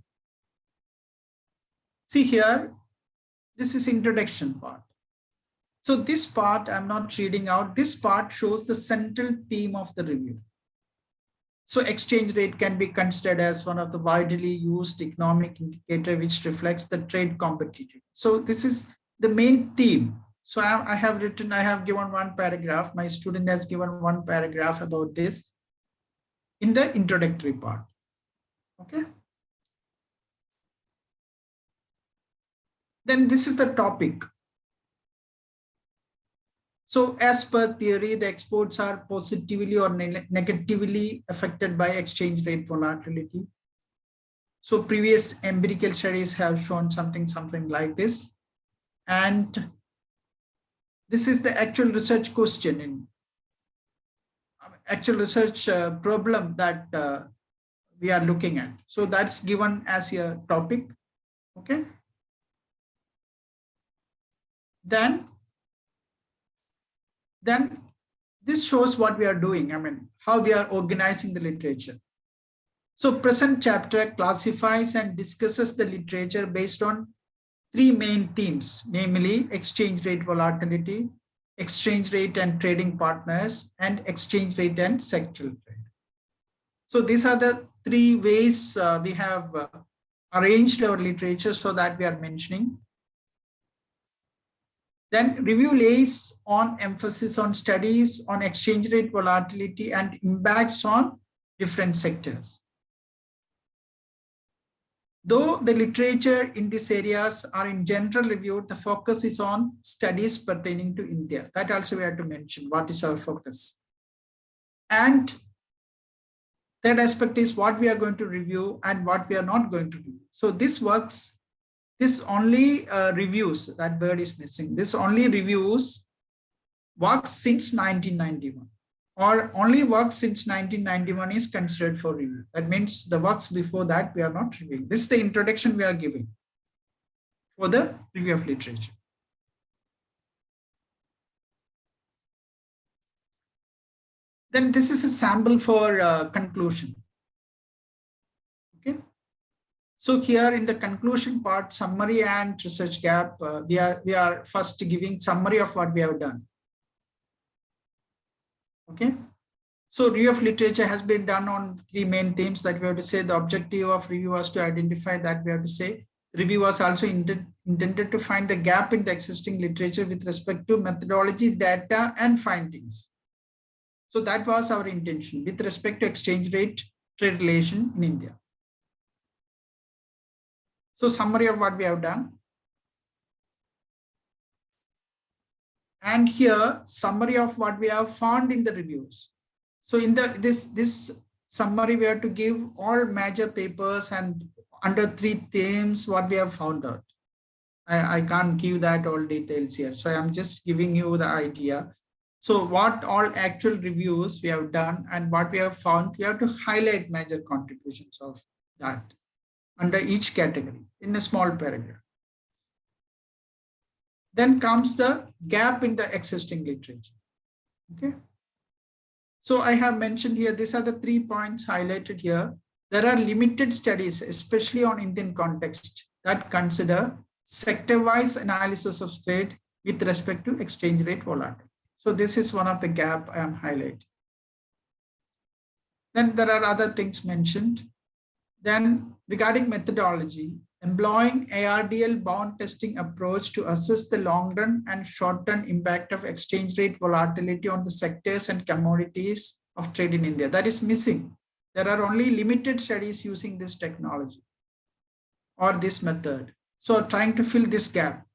See here, this is introduction part. So this part I'm not reading out. This part shows the central theme of the review. So exchange rate can be considered as one of the widely used economic indicator which reflects the trade competitiveness. So this is the main theme. So I have given one paragraph. My student has given one paragraph about this in the introductory part. Okay. Then this is the topic. So as per theory, the exports are positively or negatively affected by exchange rate volatility. So previous empirical studies have shown something like this. And this is the actual research question, in actual research problem that we are looking at. So that's given as a topic. Okay. Then this shows what we are doing. I mean, how we are organizing the literature. So present chapter classifies and discusses the literature based on three main themes, namely exchange rate volatility, exchange rate and trading partners, and exchange rate and sectoral trade. So these are the three ways we have arranged our literature so that we are mentioning. Then review lays on emphasis on studies on exchange rate volatility and impacts on different sectors. Though the literature in these areas are in general reviewed, the focus is on studies pertaining to India. That also we have to mention what is our focus. And third aspect is what we are going to review and what we are not going to do. So this works. This only reviews, that word is missing. This only reviews works since 1991, or only works since 1991 is considered for review. That means the works before that we are not reviewing. This is the introduction we are giving for the review of literature. Then this is a sample for conclusion. Okay. So here in the conclusion part, summary and research gap, we are first giving summary of what we have done. Okay. So review of literature has been done on three main themes that we have to say. The objective of review was to identify that we have to say. Review was also intended to find the gap in the existing literature with respect to methodology, data, and findings. So that was our intention with respect to exchange rate trade relation in India. So summary of what we have done. And here summary of what we have found in the reviews. So in this summary, we have to give all major papers and under three themes what we have found out. I can't give that all details here. So I'm just giving you the idea. So what all actual reviews we have done and what we have found, we have to highlight major contributions of that under each category in a small paragraph. Then comes the gap in the existing literature. Okay. So I have mentioned here, these are the 3 points highlighted here. There are limited studies, especially on Indian context, that consider sector-wise analysis of trade with respect to exchange rate volatility. So this is one of the gap I am highlighting. Then there are other things mentioned. Then regarding methodology, employing ARDL bound testing approach to assess the long-run and short-term impact of exchange rate volatility on the sectors and commodities of trade in India. That is missing. There are only limited studies using this technology or this method. So trying to fill this gap.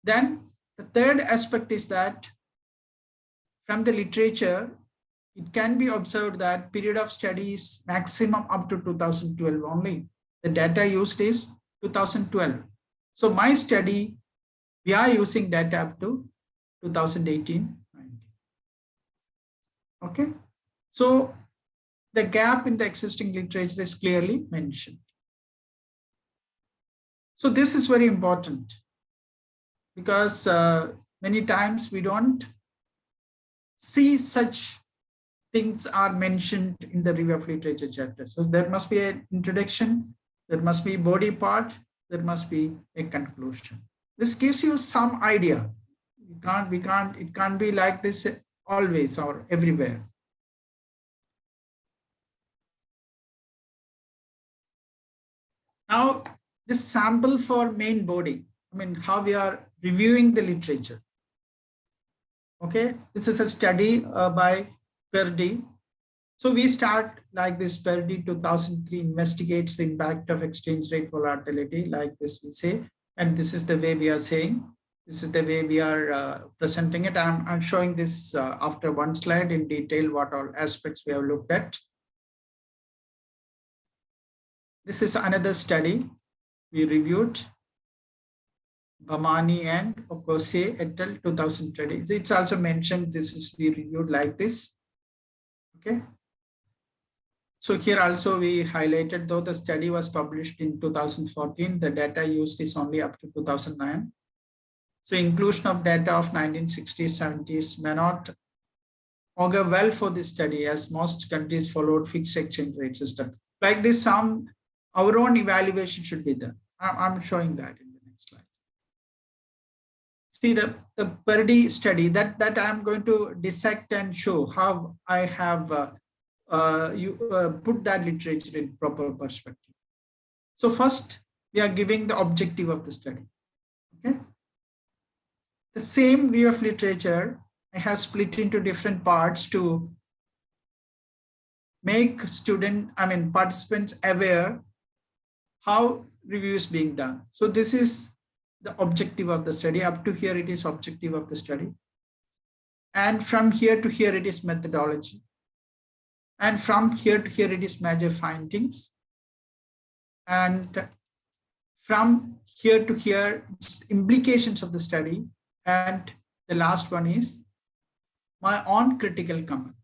Then the third aspect is that from the literature, it can be observed that period of study is maximum up to 2012 only. The data used is 2012. So my study, we are using data up to 2018-19. Okay. So the gap in the existing literature is clearly mentioned. So this is very important because many times we don't see such things are mentioned in the review of literature chapter. So there must be an introduction, there must be body part, there must be a conclusion. This gives you some idea. It can't be like this always or everywhere. Now, this sample for main body, I mean, how we are reviewing the literature. Okay, this is a study by Perdy. So we start like this. Perdy 2003 investigates the impact of exchange rate volatility, like this we say, and this is the way we are saying. This is the way we are presenting it. I'm showing this after one slide in detail what all aspects we have looked at. This is another study we reviewed. Bhamani and Okose et al. 2020. It's also mentioned this is we reviewed like this. Okay. So here also we highlighted, though the study was published in 2014, the data used is only up to 2009. So inclusion of data of 1960s, 70s may not augur well for this study, as most countries followed fixed exchange rate system. Like this, our own evaluation should be done. I'm showing that in the next slide. See the Perdy study that I'm going to dissect and show how I have put that literature in proper perspective. So first, we are giving the objective of the study. Okay. The same review of literature I have into different parts to make participants aware how review is being done. So this is the objective of the study. Up to here, it is objective of the study. And from here to here, it is methodology. And from here to here, it is major findings. And from here to here, it's implications of the study. And the last one is my own critical comment.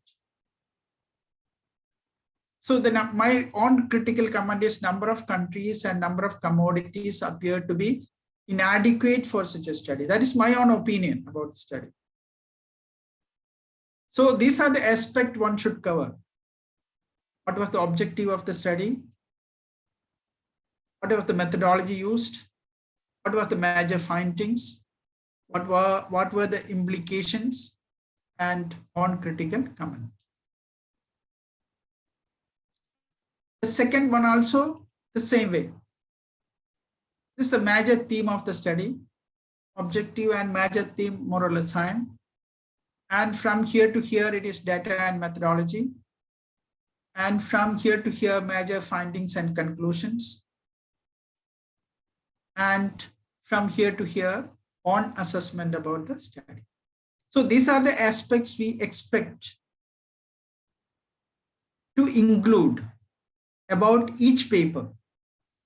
So my own critical comment is number of countries and number of commodities appear to be inadequate for such a study. That is my own opinion about the study. So these are the aspects one should cover. What was the objective of the study? What was the methodology used? What was the major findings? What were the implications? And on critical comment. The second one also the same way. This is the major theme of the study. Objective and major theme more or less same. And from here to here, it is data and methodology. And from here to here, major findings and conclusions. And from here to here, on assessment about the study. So these are the aspects we expect to include about each paper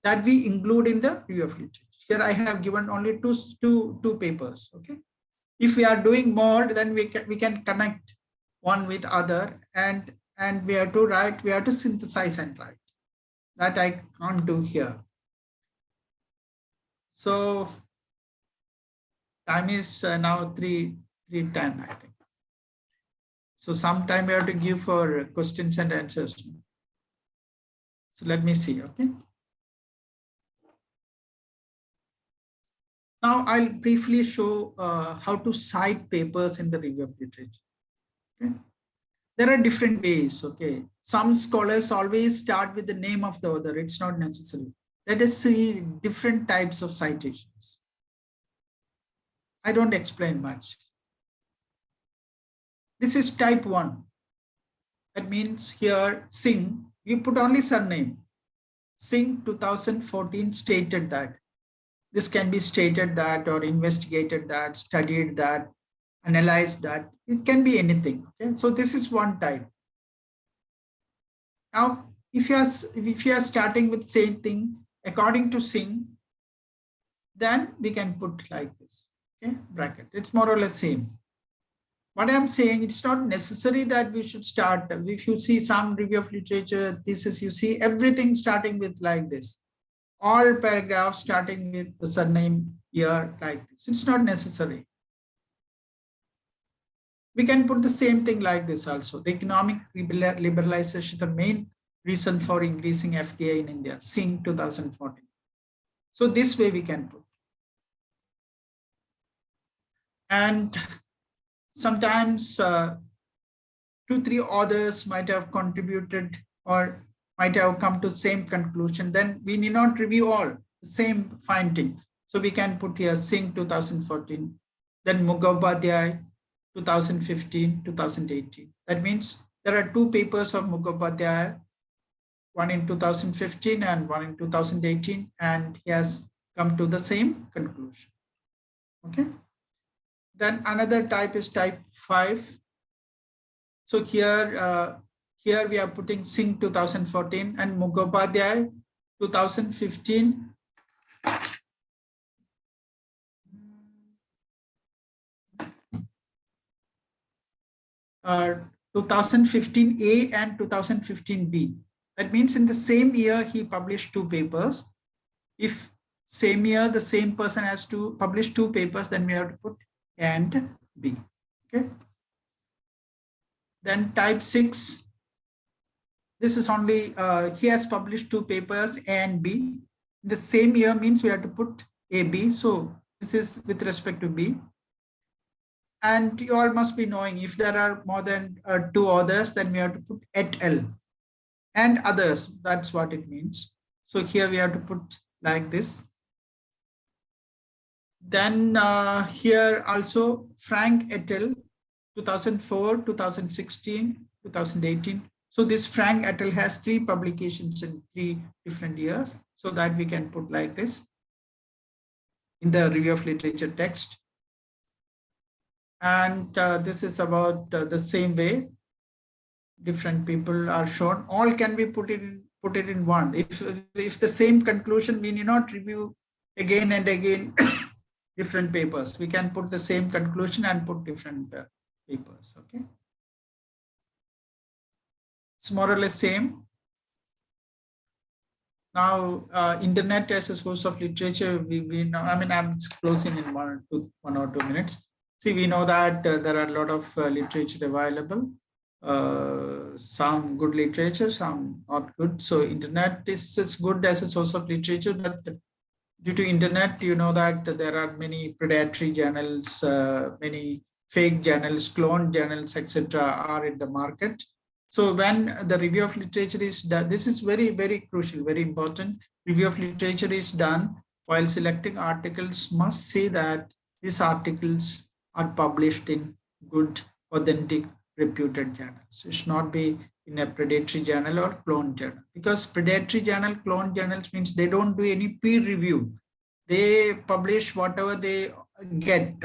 that we include in the review of literature. Here I have given only two papers. Okay. If we are doing more, then we can connect one with other, and we have to write, we have to synthesize and write. That I can't do here. So time is now 3:10, I think. So some time we have to give for questions and answers. So let me see, okay? Now I'll briefly show how to cite papers in the review of literature. Okay? There are different ways, okay? Some scholars always start with the name of the author. It's not necessary. Let us see different types of citations. I don't explain much. This is type 1. That means here, Singh, you put only surname. Singh 2014 stated that. This can be stated that, or investigated that, studied that, analyzed that. It can be anything. Okay, so this is one type. Now, if you are starting with same thing according to Singh, then we can put like this. Okay, bracket. It's more or less same. What I'm saying, it's not necessary that we should start. If you see some review of literature thesis, you see everything starting with like this. All paragraphs starting with the surname here like this. It's not necessary. We can put the same thing like this also. The economic liberalization, the main reason for increasing FDI in India, Singh 2014. So this way we can put. And sometimes 2-3 authors might have contributed or might have come to same conclusion. Then we need not review all the same finding. So we can put here Singh 2014, then Mukhopadhyay 2015, 2018. That means there are 2 papers of Mukhopadhyay, one in 2015 and one in 2018, and he has come to the same conclusion. Okay. Then another type is type 5. So here we are putting Singh 2014 and Mukhopadhyay 2015. 2015A and 2015B. That means in the same year he published 2 papers. If same year the same person has to publish 2 papers, then we have to put A and B. Okay. Then type 6. This is only he has published 2 papers, A and B. The same year means we have to put A, B. So this is with respect to B. And you all must be knowing if there are more than 2 authors, then we have to put et al. And others. That's what it means. So here we have to put like this. Then here also Frank et al. 2004, 2016, 2018. So this Frank et al. Has 3 publications in 3 different years. So that we can put like this in the review of literature text. And this is about the same way. Different people are shown. All can be put it in one. If the same conclusion, we need not review again and again different papers. We can put the same conclusion and put different papers. Okay. It's more or less same. Now, internet as a source of literature, we know, I mean, I'm closing in 1 or 2 minutes. See, we know that there are a lot of literature available. Some good literature, some not good. So internet is as good as a source of literature, but due to internet, you know that there are many predatory journals, many fake journals, clone journals, etc. are in the market. So when the review of literature is done, this is very, very crucial, very important. Review of literature is done while selecting articles must say that these articles are published in good, authentic, reputed journals. It should not be in a predatory journal or clone journal, because predatory journal, clone journals means they don't do any peer review. They publish whatever they get,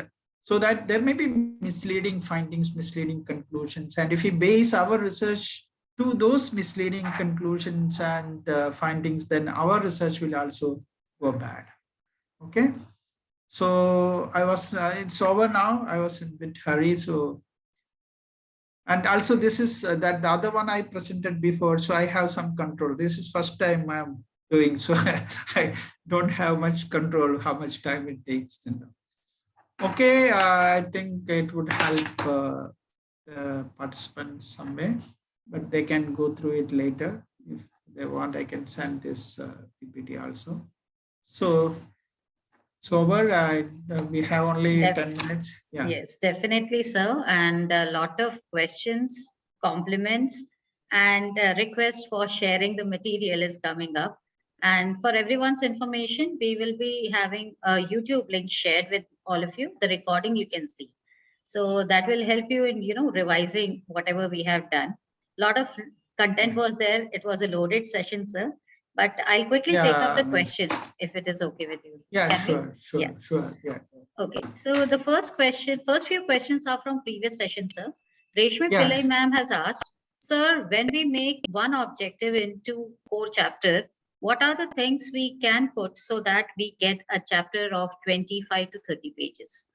so that there may be misleading findings, misleading conclusions. And if we base our research to those misleading conclusions and findings, then our research will also go bad. Okay. So I was, it's over now. I was in a bit hurry. So, and also this is that the other one I presented before. So I have some control. This is first time I'm doing. So I don't have much control how much time it takes. Okay, I think it would help the participants some way, but they can go through it later. If they want, I can send this PPT also. So it's over. We have only 10 minutes. Yeah. Yes, definitely, sir. And a lot of questions, compliments, and request for sharing the material is coming up. And for everyone's information, we will be having a YouTube link shared with all of you. The recording you can see. So that will help you in, revising whatever we have done. A lot of content was there. It was a loaded session, sir. But I'll quickly take up the questions if it is okay with you. Yeah, Can we? Yeah. sure. Yeah. Okay, so the first few questions are from previous session, sir. Reshmi Yeah. Pillai ma'am has asked, sir, when we make one objective into core chapter, what are the things we can put so that we get a chapter of 25 to 30 pages?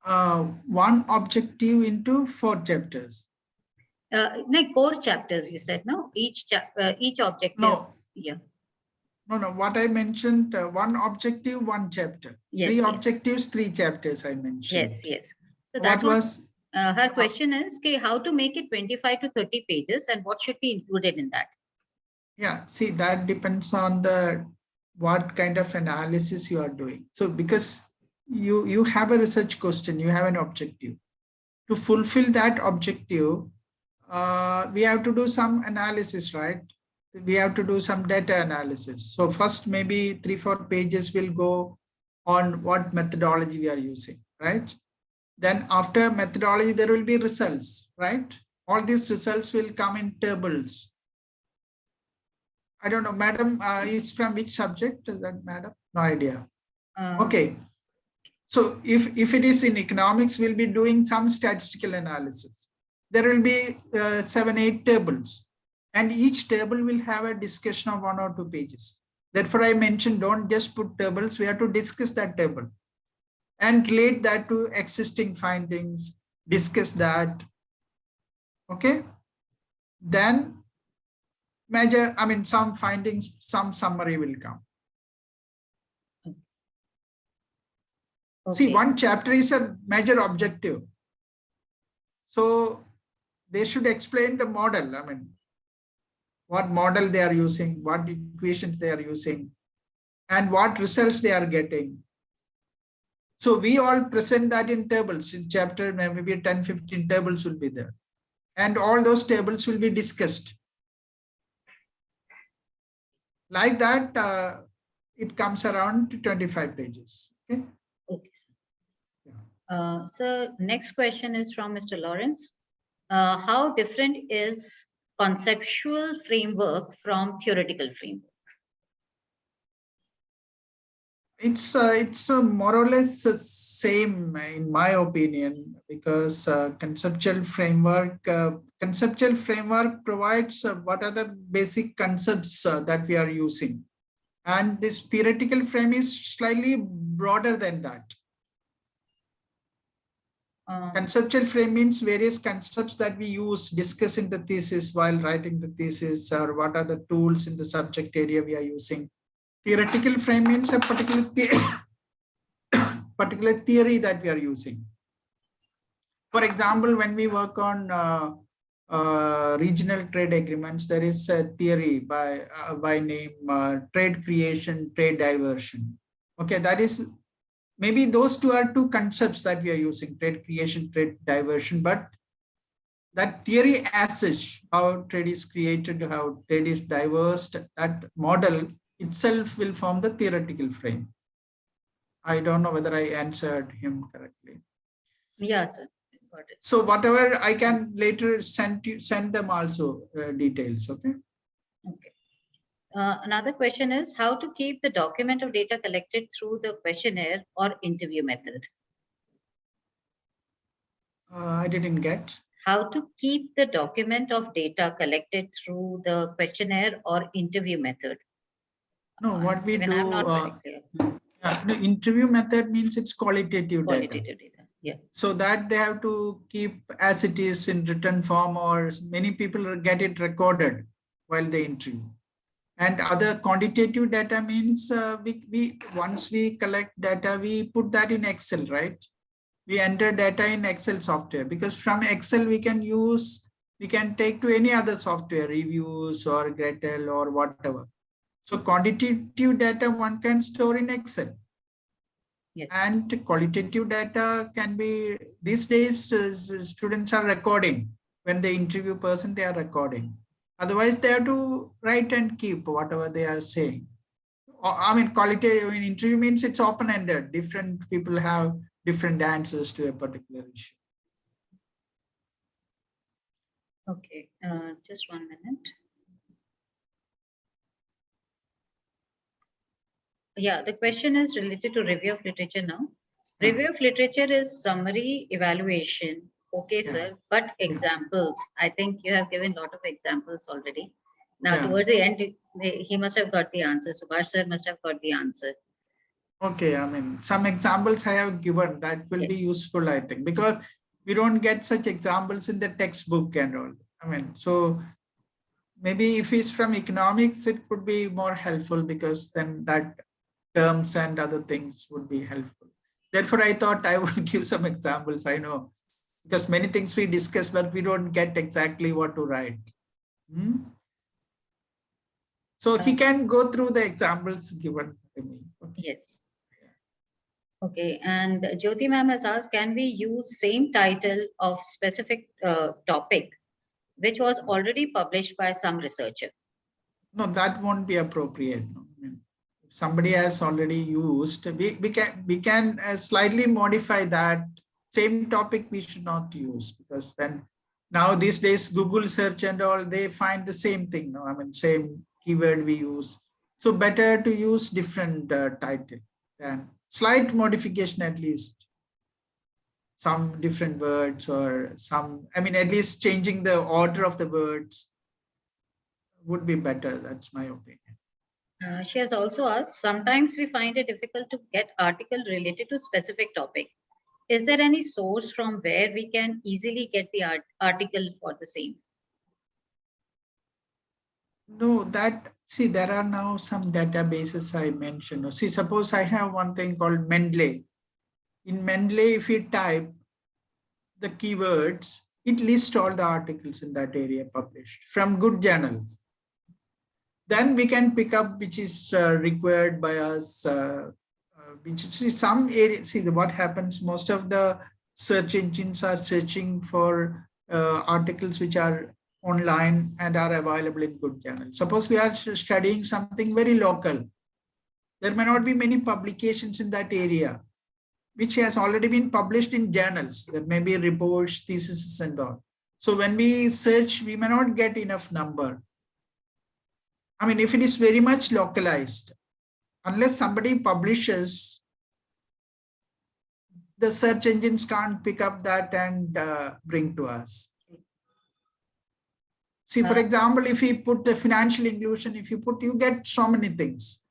One objective into 4 chapters. No, core chapters, you said, no? Each objective. No. Yeah. No. What I mentioned, one objective, one chapter. Yes, 3 yes. objectives, 3 chapters I mentioned. Yes. So that's what was her question is, okay, how to make it 25 to 30 pages and what should be included in that? Yeah, see, that depends on what kind of analysis you are doing. So because you have a research question, you have an objective. To fulfill that objective, we have to do some analysis, right? We have to do some data analysis. So first, maybe 3-4 pages will go on what methodology we are using, right? Then after methodology, there will be results, right? All these results will come in tables. I don't know, madam is from which subject? Is that madam? No idea. Okay. So if it is in economics, we'll be doing some statistical analysis. There will be 7-8 tables, and each table will have a discussion of 1 or 2 pages. Therefore, I mentioned don't just put tables. We have to discuss that table and relate that to existing findings, discuss that. Okay. Then some findings, some summary will come. Okay. See, one chapter is a major objective. So they should explain the model. What model they are using, what equations they are using, and what results they are getting. So we all present that in tables. In chapter, maybe 10-15 tables will be there. And all those tables will be discussed. Like that, it comes around to 25 pages. Okay. Okay. Yeah. So next question is from Mr. Lawrence. How different is conceptual framework from theoretical framework? It's more or less the same in my opinion, because conceptual framework provides what are the basic concepts that we are using, and this theoretical frame is slightly broader than that. Conceptual frame means various concepts that we discuss in the thesis while writing the thesis, or what are the tools in the subject area we are using. Theoretical frame means a particular theory that we are using. For example, when we work on regional trade agreements, there is a theory by name trade creation, trade diversion. Okay, that is maybe those two are 2 concepts that we are using: trade creation, trade diversion. But that theory as such, how trade is created, how trade is diversed, that model itself will form the theoretical frame. I don't know whether I answered him correctly. Yes, sir. Got it. So whatever I can later send them also details. Okay. Okay. Another question is how to keep the document of data collected through the questionnaire or interview method. I didn't get. How to keep the document of data collected through the questionnaire or interview method. No, what we do. I'm not very clear. The interview method means it's qualitative data. Yeah. So that they have to keep as it is in written form, or many people get it recorded while they interview. And other quantitative data means once we collect data, we put that in Excel, right? We enter data in Excel software, because from Excel we can take to any other software, reviews or Gretel or whatever. So quantitative data one can store in Excel. Yes. And qualitative data can be, these days students are recording. When they interview person, they are recording. Otherwise, they have to write and keep whatever they are saying. I mean, qualitative interview means it's open-ended. Different people have different answers to a particular issue. Okay, just 1 minute. Yeah, the question is related to review of literature now. Review of literature is summary evaluation. Okay, Yeah. sir, but examples. I think you have given a lot of examples already. Now, Yeah. towards the end, he must have got the answer. Subhash sir must have got the answer. Okay, I mean, some examples I have given that will be useful, I think, because we don't get such examples in the textbook and all. I mean, so maybe if it's from economics, it could be more helpful, because then that terms and other things would be helpful. Therefore, I thought I would give some examples. I know, because many things we discuss, but we don't get exactly what to write. So he can go through the examples given to me. Okay. Yes. Okay, and Jyoti ma'am has asked, can we use same title of specific topic, which was already published by some researcher? No, that won't be appropriate. No. I mean, if somebody has already used, we can slightly modify that. Same topic we should not use, because when now these days Google search and all, they find the same thing. No, I mean, same keyword we use. So better to use different title, and slight modification, at least some different words or some, I mean, at least changing the order of the words would be better. That's my opinion. She has also asked, sometimes we find it difficult to get article related to specific topic. Is there any source from where we can easily get the article for the same? No, see, there are now some databases I mentioned. See, suppose I have one thing called Mendeley. In Mendeley, if you type the keywords, it lists all the articles in that area published from good journals. Then we can pick up which is required by us, which is some area. See, what happens, most of the search engines are searching for articles which are online and are available in good journals. Suppose we are studying something very local. There may not be many publications in that area, which has already been published in journals. There may be reports, theses and all. So when we search, we may not get enough number. I mean, if it is very much localized, unless somebody publishes, the search engines can't pick up that and bring to us. See, for example, if you put the financial inclusion, you get so many things.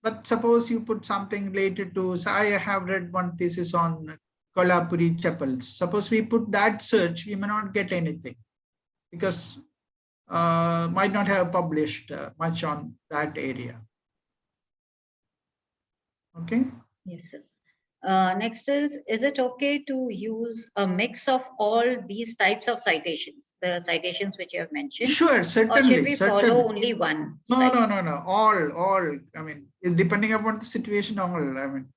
But suppose you put something related to, so I have read one thesis on Kolhapuri chapels. Suppose we put that search, we may not get anything, because might not have published much on that area. Okay. Yes, sir. Next is it okay to use a mix of all these types of citations, the citations which you have mentioned? Sure, certainly. Or should we certainly. follow only one No, style? no. All. I mean, depending upon the situation, all. I mean,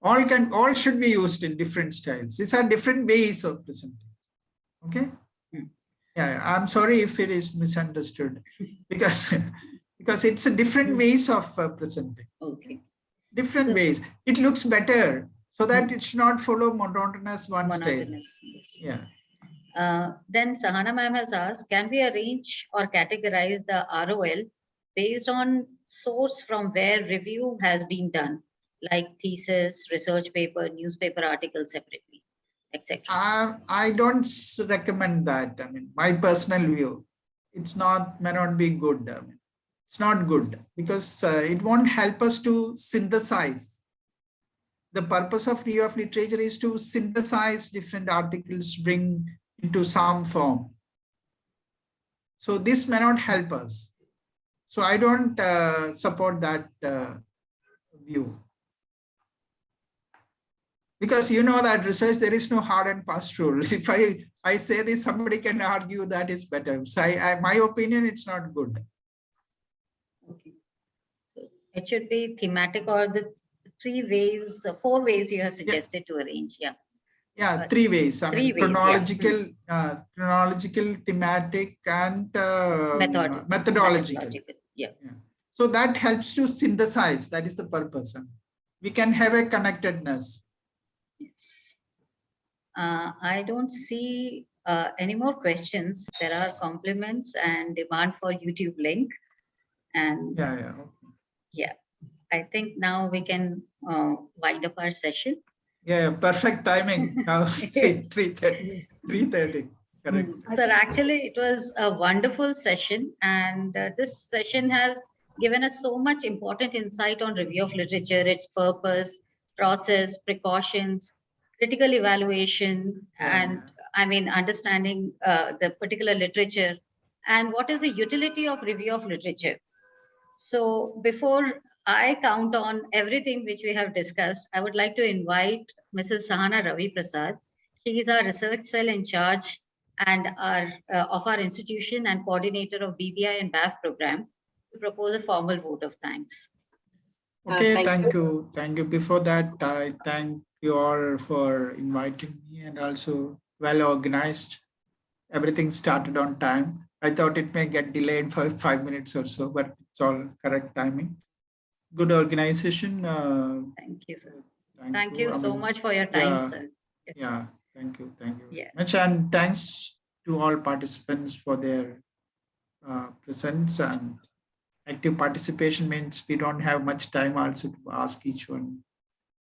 all should be used in different styles. These are different ways of presenting. Okay. Yeah, I'm sorry if it is misunderstood, because it's a different ways of presenting. Okay. Different ways. It looks better, so that it should not follow monotonous one style. Yes. Yeah. Then Sahana ma'am has asked, can we arrange or categorize the ROL based on source from where review has been done, like thesis, research paper, newspaper article separately, etc.? I don't recommend that. I mean, my personal view, may not be good. I mean, it's not good, because it won't help us to synthesize. The purpose of review of literature is to synthesize different articles, bring into some form. So this may not help us. So I don't support that view. Because you know that research, there is no hard and fast rule. If I say this, somebody can argue that is better. So my opinion, it's not good. Okay. So it should be thematic or the 4 ways you have suggested to arrange. Yeah. Yeah, 3 ways. I mean, 3 ways, yeah. chronological, thematic, and methodological. Methodological. Yeah. So that helps to synthesize. That is the purpose. We can have a connectedness. Yes. I don't see any more questions. There are compliments and demand for YouTube link. And Yeah. I think now we can wind up our session. Yeah, perfect timing. Now Yes. 3:30. Yes. 3:30. Correct. I Sir, think so, actually, yes. it was a wonderful session, and this session has given us so much important insight on review of literature, its purpose, process, precautions, critical evaluation, and I mean, understanding the particular literature, and what is the utility of review of literature. So before I count on everything which we have discussed, I would like to invite Mrs. Sahana Ravi Prasad. She is our research cell in charge and of our institution and coordinator of BBI and BAF program to propose a formal vote of thanks. Okay, thank you. Thank you. Before that, I thank you all for inviting me and also well organized. Everything started on time. I thought it may get delayed for 5 minutes or so, but it's all correct timing. Good organization. Thank you, sir. Thank you so much for your time, sir. Yes. Yeah, thank you. Thank you Yeah. much. And thanks to all participants for their presence and active participation means we don't have much time also to ask each one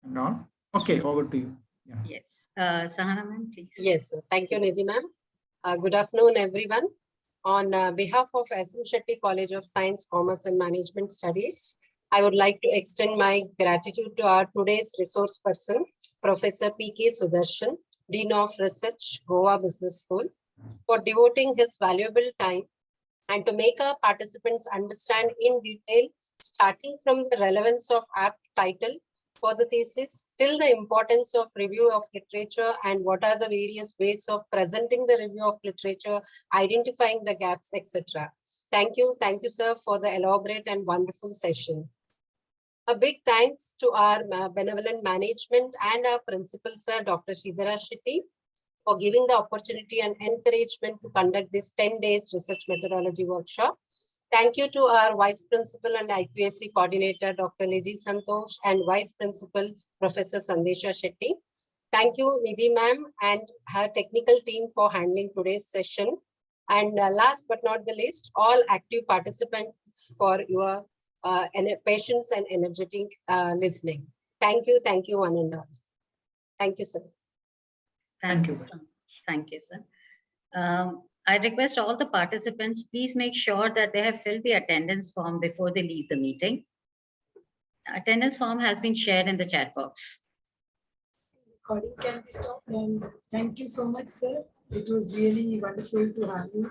and all. Okay, over to you. Yeah. Yes. Sahana ma'am, please. Yes, sir. Thank you, Nidhi ma'am. Good afternoon, everyone. On behalf of S.M. Shetty College of Science, Commerce and Management Studies, I would like to extend my gratitude to our today's resource person, Professor P.K. Sudarshan, Dean of Research, Goa Business School, for devoting his valuable time and to make our participants understand in detail, starting from the relevance of apt title for the thesis, till the importance of review of literature and what are the various ways of presenting the review of literature, identifying the gaps, etc. Thank you, sir, for the elaborate and wonderful session. A big thanks to our benevolent management and our principal, sir, Dr. Sridhara Shetty, for giving the opportunity and encouragement to conduct this 10 days research methodology workshop. Thank you to our Vice Principal and IQAC Coordinator, Dr. Liji Santosh, and Vice Principal, Professor Sandesha Shetty. Thank you, Nidhi ma'am, and her technical team for handling today's session. And last but not the least, all active participants for your patience and energetic listening. Thank you, one and all. Thank you, sir. Thank you, sir. Thank you, sir. I request all the participants, please make sure that they have filled the attendance form before they leave the meeting. Attendance form has been shared in the chat box. Recording can be stopped, and thank you so much, sir. It was really wonderful to have you.